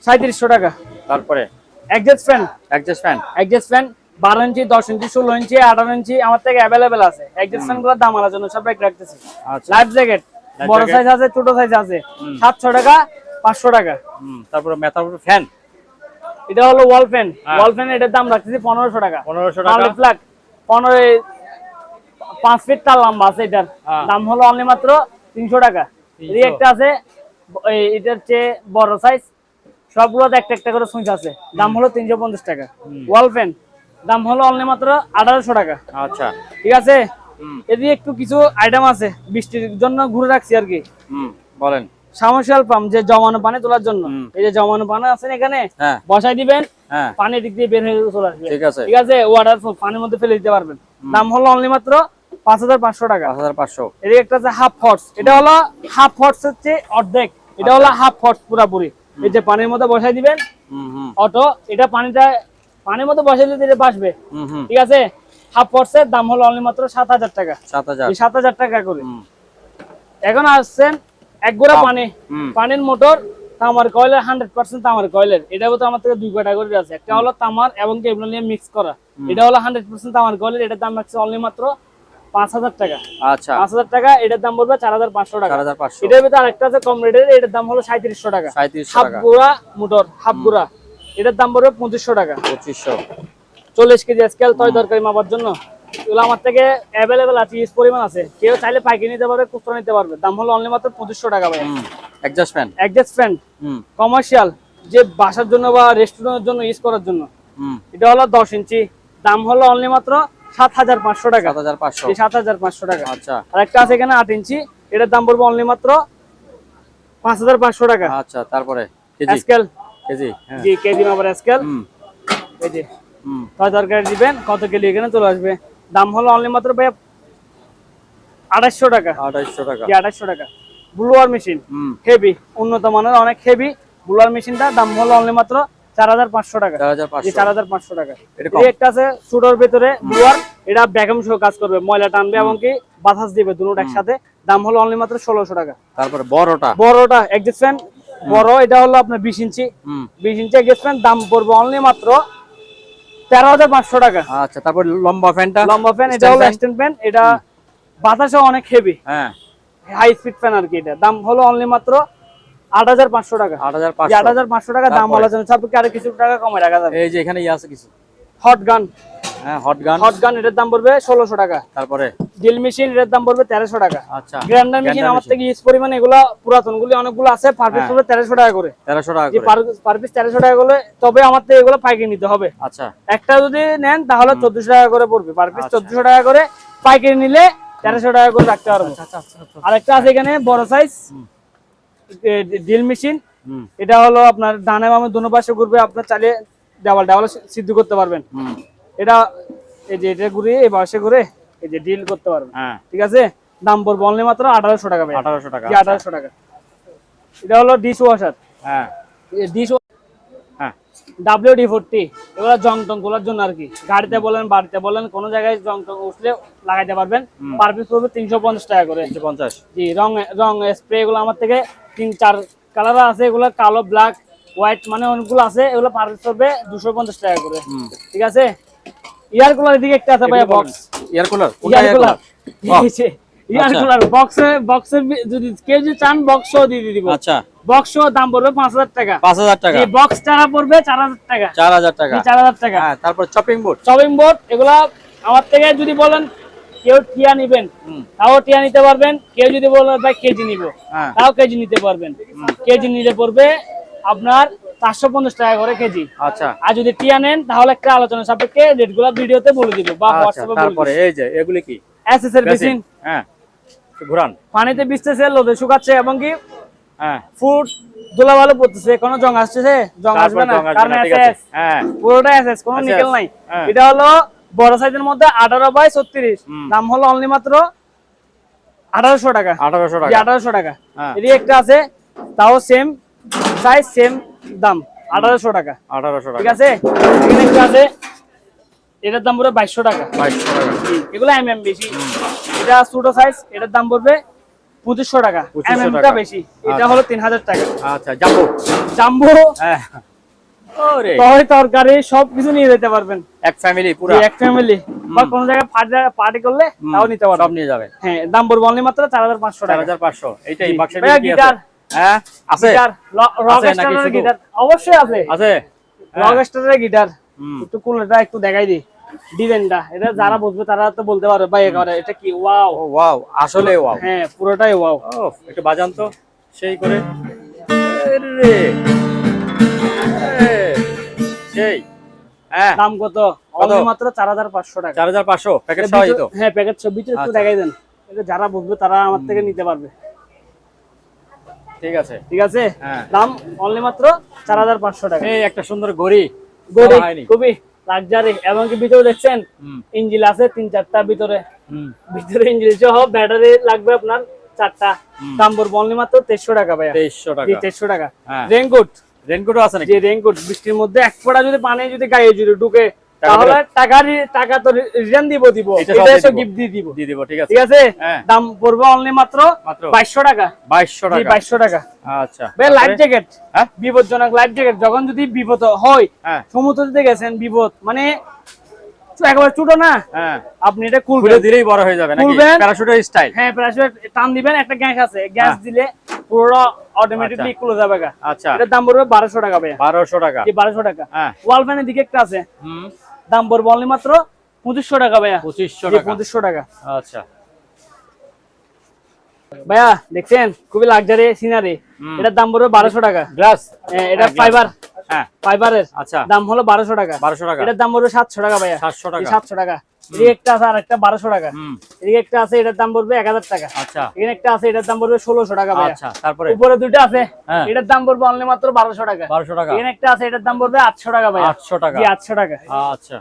3700 টাকা। তারপরে অ্যাডজাস্ট ফ্যান, অ্যাডজাস্ট ফ্যান 12 ইঞ্চি 10 ইঞ্চি 16 ইঞ্চি 18 ইঞ্চি আমার থেকে অ্যাভেলেবেল আছে। অ্যাডজাস্ট ফ্যান গুলোর দাম আলাদা জন্য সব এক রাখতেছি। আচ্ছা লাইফ জ্যাকেট বড় jacket। সাইজ আছে, ছোট সাইজ আছে, 700 টাকা 500 টাকা। তারপরে মেটাল ফ্যান এটা হলো ওয়াল ফ্যান, হ্যাঁ। ওয়াল ফ্যান এটার দাম রাখতেছি 1500 টাকা। 1500 টাকা ফ্ল্যাট 5 ফিট তার লম্বা আছে, এটার হ্যাঁ। দাম হলো অনলি মাত্র 300 টাকা। 300 এই একটা আছে এটার চেয়ে বড় সাইজ, সবগুলোতে একটা একটা করে সুইচ আছে, দাম হলো 350 টাকা। ওয়াল ফ্যান দাম হলো অনলি মাত্র 1800 টাকা, আচ্ছা ঠিক আছে? এদিকে একটু কিছু আইটেম আছে বৃষ্টির জন্য ঘুরে রাখছি আর কি। বলেন সাবমার্শাল পাম্প, যে জমানো পানি তোলার জন্য, এই যে জমানো পানি আছে না এখানে, হ্যাঁ বসাই দিবেন, হ্যাঁ পানি দিক দিয়ে বের হয়ে চলে আসবে, ঠিক আছে ঠিক আছে? ওয়াটারপ্রুফ, পানির মধ্যে ফেলে দিতে পারবেন। দাম হলো অনলি মাত্র 5500 টাকা। 5500 এদিকে একটা আছে হাফ হর্স, এটা হলো হাফ হর্স হচ্ছে অর্ধেক, এটা হলো হাফ হর্স পুরাপুরি, এই যে পানির মধ্যে বসাই দিবেন অটো, এটা পানির মধ্যে বসাই দিলে এটা বাসবে। ঠিক আছে, হাফ পড়ছে, দাম হলো অনলি মাত্র 7,000 টাকা। 7,000 টাকা করে। এখন আসছেন এক গোড়া পানি, পানির মোটর, তামার কয়েলের 100% তামার কয়েলের। এটা তো আমার থেকে দুই ক্যাটাগরি আছে, একটা হলো তামার এবং এগুলো নিয়ে মিক্স করা। এটা হলো 100% তামার কয়েলের, এটার দাম রাখছে অনলি মাত্র 5,000 টাকা। আচ্ছা, 5,000 টাকা। এটার দাম পড়বে 4,500 টাকা। এটার ভিতরে আরেকটা আছে কম রেটের, এটার দাম হলো 3,500 টাকা। হাফ গুড়া মোটর, হাফ গুড়া, এটার দাম পড়বে 2,500 টাকা। 40 কেজি স্কেল তয় তরকারি মাপার জন্য। এগুলো আমার থেকে অ্যাভেলেবেল আছে, ইউজ পরিমাণ আছে, কেউ চাইলে পাইকারি নিতে পারবে, খুচরা নিতে পারবে। দাম হলো অনলি মাত্র 2,500 টাকা ভাই। অ্যাডজাস্ট ফ্যান কমার্শিয়াল, যে বাসার জন্য বা রেস্টুরেন্টের জন্য ইউজ করার জন্য। এটা হলো 10 ইঞ্চি, দাম হলো অনলি মাত্র 7,500 টাকা। 7,500 টাকা। আচ্ছা, আর একটা আছে এখানে 8 ইঞ্চি, এটার দাম পড়বে অনলি মাত্র 5,500 টাকা। আচ্ছা, তারপরে স্কেল কেজি, জি কেজি মাপার স্কেল। এই যে তয় তরকারি দিবেন কত কেজি এখানে চলে আসবে। দাম হলো অনলি মাত্র ভাই 2,800 টাকা। 2,800 টাকা। ব্লুয়ার মেশিন হেভি, উন্নত মানের, অনেক হেভি ব্লুয়ার মেশিনটা, দাম হলো অনলি মাত্র 4,500 টাকা। 4,500 টাকা। এই একটা আছে সুডোর ভিতরে ব্লুয়ার, এটা ভ্যাকুয়াম সহ কাজ করবে, ময়লা টানবে এবং কি বাতাস দিবে দুটো একসাথে। দাম হলো অনলি মাত্র 1,600 টাকা। তারপরে বড়টা এক্সজস্ট ফ্যান বড়, এটা হলো আপনার 20 ইঞ্চি। 20 ইঞ্চি এক্সজস্ট ফ্যান, দাম পড়বে অনলি মাত্র 13,500 টাকা। আচ্ছা, তারপর লম্বা ফ্যান, এটা হলো স্ট্যান্ড ফ্যান, এটা বাতাসে অনেক হেভি, হ্যাঁ হাই স্পিড ফ্যান আর কি। এটা দাম হলো অনলি মাত্র 8,500 টাকা। 8,500 টাকা দাম হলো, সাপোকে আরো কিছু টাকা কমে রাখা যাবে। এই যে এখানে আছে কিছু হট গান, হ্যাঁ হট গান, এটার দাম পড়বে 1,600 টাকা। তারপরে ড্রিল মেশিন, এটার দাম পড়বে 1,300 টাকা। আচ্ছা, গ্রাইন্ডার মেশিন আমার থেকে ইউজ পরিমাণ এগুলা পুরাতন গুলি অনেকগুলো আছে, পার পিস পড়বে 1,300 টাকা করে। 1,300 টাকা করে পার পিস 1,300 টাকা করে। তবে আমার থেকে এগুলো পাইকারি নিতে হবে। আচ্ছা, একটা যদি নেন তাহলে 1,400 টাকা করে পড়বে, পার পিস 1,400 টাকা করে। পাইকারি নিলে 1,300 টাকা করে রাখতে পারবো। আরেকটা আছে এখানে বড় সাইজ ড্রিল মেশিন, এটা হলো আপনার ডানে বামে দুনো পাশে ঘুরবে, আপনার চালিয়ে ডাবল সিদ্ধ করতে পারবেন। এটা এই যে এটা ঘুরে এই পাশে ঘুরে এই যে ডিল করতে পারবেন। ঠিক আছে, দাম পড়বে অনলি মাত্র 1,800 টাকা। 1,800 টাকা। 1,800 টাকা। এটা হলো ডিশ ওয়াশার, হ্যাঁ ডিশ, হ্যাঁ WD-40, এগুলো জং টং গুলোর জন্য আর কি। গাড়িতে বলেন বাড়িতে বলেন কোনো জায়গায় জং টং উঠলে লাগাইতে পারবেন। পার পিস পড়বে 350 টাকা করে। 350। জি, রং স্প্রে গুলো আমার থেকে 3-4 কালার আছে, এগুলো কালো, ব্ল্যাক, হোয়াইট, মানে অনেকগুলো আছে। এগুলো পার পিস পড়বে 250 টাকা করে। ঠিক আছে, এয়ার কুলার দিকে একটা আছে ভাইয়া, বক্স এয়ার কুলার বক্সের যদি কেউ যদি চান বক্সও দিয়ে দিব। আচ্ছা, বক্সও দাম পড়বে 5,000 টাকা। 5,000 টাকা। এই বক্স চারা পড়বে 4,000 টাকা। 4,000 টাকা। 4,000 টাকা। হ্যাঁ, তারপর চপিং বোর্ড এগুলা আমার থেকে যদি বলেন কেউ টিয়া নিবেন তাও টিয়া নিতে পারবেন। কেউ যদি বলেন ভাই কেজি নিব তাও কেজি নিতে পারবেন। কেজি নিলে পড়বে আপনার 450 টাকা করে কেজি। আচ্ছা, আর যদি টিয়া নেন তাহলে একটা আলোচনা সাপেক্ষে রেটগুলো ভিডিওতে বলে দিব বা হোয়াটসঅ্যাপে বলে দিব। তারপরে এই যে এগুলি কি এসএস এর মেশিন, হ্যাঁ ঘুরান, পানিতে ভিজতেছে, রোদে শুকাচ্ছে এবং কি হ্যাঁ ফুট ধুলা ভালো পড়তেছে, কোনো জং আসছে, জং আসবে না, কারণ এসএস, হ্যাঁ পুরোটা এসএস, কোনো নিকেল নাই। এটা হলো বড় সাইজের মধ্যে 18/36, দাম হলো অনলি মাত্র 1,800 টাকা। 1,800 টাকা। এর একটা আছে তাও সেম সাইজ সেম দাম, 1,800 টাকা। 1,800 টাকা। ঠিক আছে, এখানে একটা আছে এটার দাম পড়বে 2,200 টাকা। 2,200 টাকা। এগুলো এমএম বেশি, এটা ছোট সাইজ, এটার দাম পড়বে 2,500 টাকা। এমএমটা বেশি, এটা হলো 3,000 টাকা। আচ্ছা, জাম্বো হ্যাঁ, ওরে তরকারি সবকিছু নিয়ে যেতে পারবেন, এক ফ্যামিলি পুরো, এক ফ্যামিলি বা কোন জায়গায় পার্টি করলে তাও নিতে পারবেন, সব নিয়ে যাবেন। হ্যাঁ, দাম পড়বে অনলি মাত্র 4,500 টাকা। 4,500। এইটাই বাক্সের ভিতরে কি আছে? হ্যাঁ আছে, রকস্টারের গিটার অবশ্যই আছে। আছে রকস্টারের গিটার, একটু কুলটা একটু দেখাই দিই ডিজাইনটা। এটা যারা বুঝবে তারা তো বলতে পারবে ভাই এটা কি। ওয়াও ওয়াও, আসলে ওয়াও, হ্যাঁ পুরোটাই ওয়াও। একটু বাজান তো সেই করে, রে সেই। হ্যাঁ, দাম কত? অনলি মাত্র 4,500 টাকা। 4,500 প্যাকেট সহ তো? হ্যাঁ, প্যাকেট সহ। ভিতরে একটু দেখাই দেন, এটা যারা বুঝবে তারা আমার থেকে নিতে পারবে। ঠিক আছে, ঠিক আছে, দাম অনলি মাত্র 4,500 টাকা। এই একটা সুন্দর ঘড়ি, খুবই লাক্সারি, এবং কি ভিতরে দেখছেন ইঞ্জিন আছে 3-4টা ভিতরে ইঞ্জিন সহ, ব্যাটারি লাগবে আপনার 4টা। দাম পড়বে অনলি মাত্র 3,100 টাকা ভাইয়া। 3,100 টাকা। 3,100 টাকা। রেইনকোট রেনকোটও আছে নাকি? যে রেইনকোট, বৃষ্টির মধ্যে এক ফোঁটা যদি পানি যদি গায়ে যদি ঢুকে তাহলে টাকা তো রিটার্ন দিব এটা এসব গিফট দিয়ে দিব। ঠিক আছে, ঠিক আছে। হ্যাঁ। দাম পড়বে অনলি মাত্র 2200 টাকা। 2200 টাকা। 2200 টাকা। আচ্ছা ভাই লাইফ জ্যাকেট, হ্যাঁ বিপজ্জনক লাইফ জ্যাকেট, যখন যদি বিপদ হয়, হ্যাঁ সমুদ্রতে গেছেন বিপদ মানে একবার ছোট না, হ্যাঁ আপনি এটা খুলে দিলেই বড় হয়ে যাবে নাকি? খুলবেন, প্যারাশুটের স্টাইল। হ্যাঁ প্যারাশুট টান দিবেন, একটা গ্যাস আছে, গ্যাস দিলে পুরো অটোমেটিকলি খুলে যাবে। আচ্ছা এটার দাম পড়বে 1200 টাকা ভাই। 1200 টাকা। জি 1200 টাকা। হ্যাঁ ওয়াল ফ্যানের দিকে একটা আছে, দাম পড়বে অনলি মাত্র 2500 টাকা ভাইয়া। 2500 জি টাকা। 2500 টাকা। আচ্ছা ভাইয়া দেখছেন খুবই লাক্সারি সিনারি, এটার দাম পড়বে 1200 টাকা। গ্লাস, এটা ফাইবার, হ্যাঁ ফাইবারের। আচ্ছা দাম হলো 1200 টাকা। 1200 টাকা। এটার দাম পড়বে 700 টাকা ভাইয়া। 700 টাকা। 700 টাকা। এদিকে একটা আছে আর একটা 1200 টাকা। এদিকে একটা আছে, এটার দাম পড়বে 1000 টাকা। আচ্ছা এখানে একটা আছে, এটার দাম পড়বে 1600 টাকা ভাইয়া। আচ্ছা তারপরে উপরে দুটো আছে, হ্যাঁ। এটার দাম পড়বে অনলি মাত্র 1200 টাকা। 1200 টাকা। এখানে একটা আছে, এটার দাম পড়বে 800 টাকা ভাইয়া। 800 টাকা। জি 800 টাকা। আচ্ছা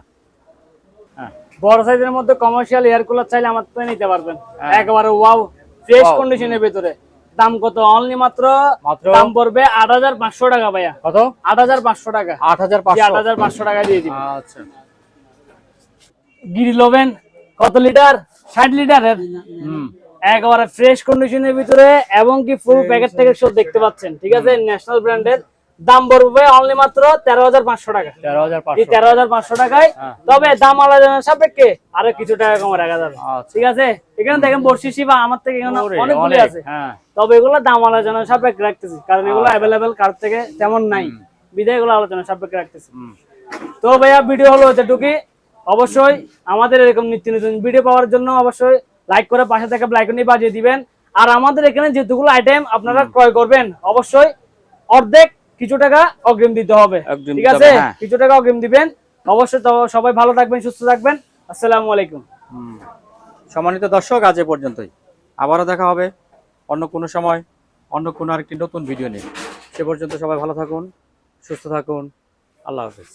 হ্যাঁ বড় সাইজের মধ্যে কমার্শিয়াল এয়ার কুলার চাইলে আমার তো নিতে পারবেন, হ্যাঁ। একেবারে ওয়াও ফ্রেশ Wow। কন্ডিশনের ভিতরে। দাম কত? অনলি মাত্র মাত্র দাম পড়বে 8500 টাকা ভাইয়া। কত? 8500 টাকা। 8500। 8500 টাকা দিয়ে দিবেন। আচ্ছা গ্রিল ওভেন কত লিটার? 60 লিটারের, একেবারে ফ্রেশ কন্ডিশনের ভিতরে, এবং কি ফুল প্যাকেট থেকে সব দেখতে পাচ্ছেন। ঠিক আছে, ন্যাশনাল ব্র্যান্ডের। দাম পড়বে অনলি মাত্র 13500 টাকা। 13500। এই 13500 টাকায়, তবে দাম আলাদা সাপেক্ষে আরো কিছু টাকা কম রাখা যাবে। আচ্ছা। ঠিক আছে, এখানে দেখেন বর্ষিসি বা আমার থেকে এখানে ওরে, অনেকগুলি অনেক, আছে, হ্যাঁ। তবে এগুলো দাম আলোচনা সাপেক্ষে রাখতেছি, কারণ এগুলো অ্যাভেলেবেল কার থেকে তেমন নাই, বিধায় এগুলো আলোচনা সাপেক্ষে রাখতেছি। তো ভাইয়া ভিডিও হলো এতটুকুই। অবশ্যই আমাদের এরকম নিত্য নতুন ভিডিও পাওয়ার জন্য অবশ্যই লাইক করে পাশে থেকে বেল আইকনটি বাজিয়ে দিবেন। আর আমাদের এখানে যেগুলো আইটেম আপনারা ক্রয় করবেন, অবশ্যই অর্ধেক কিছু টাকা অগ্রিম দিতে হবে। ঠিক আছে, কিছু টাকা অগ্রিম দিবেন অবশ্যই। তো সবাই ভালো থাকবেন, সুস্থ থাকবেন। আসসালামু আলাইকুম। সম্মানিত দর্শক, আজ এ পর্যন্তই। আবারও দেখা হবে অন্য কোনো সময়, অন্য কোনো আরেকটি নতুন ভিডিও নিয়ে। সে পর্যন্ত সবাই ভালো থাকুন, সুস্থ থাকুন। আল্লাহ হাফেজ।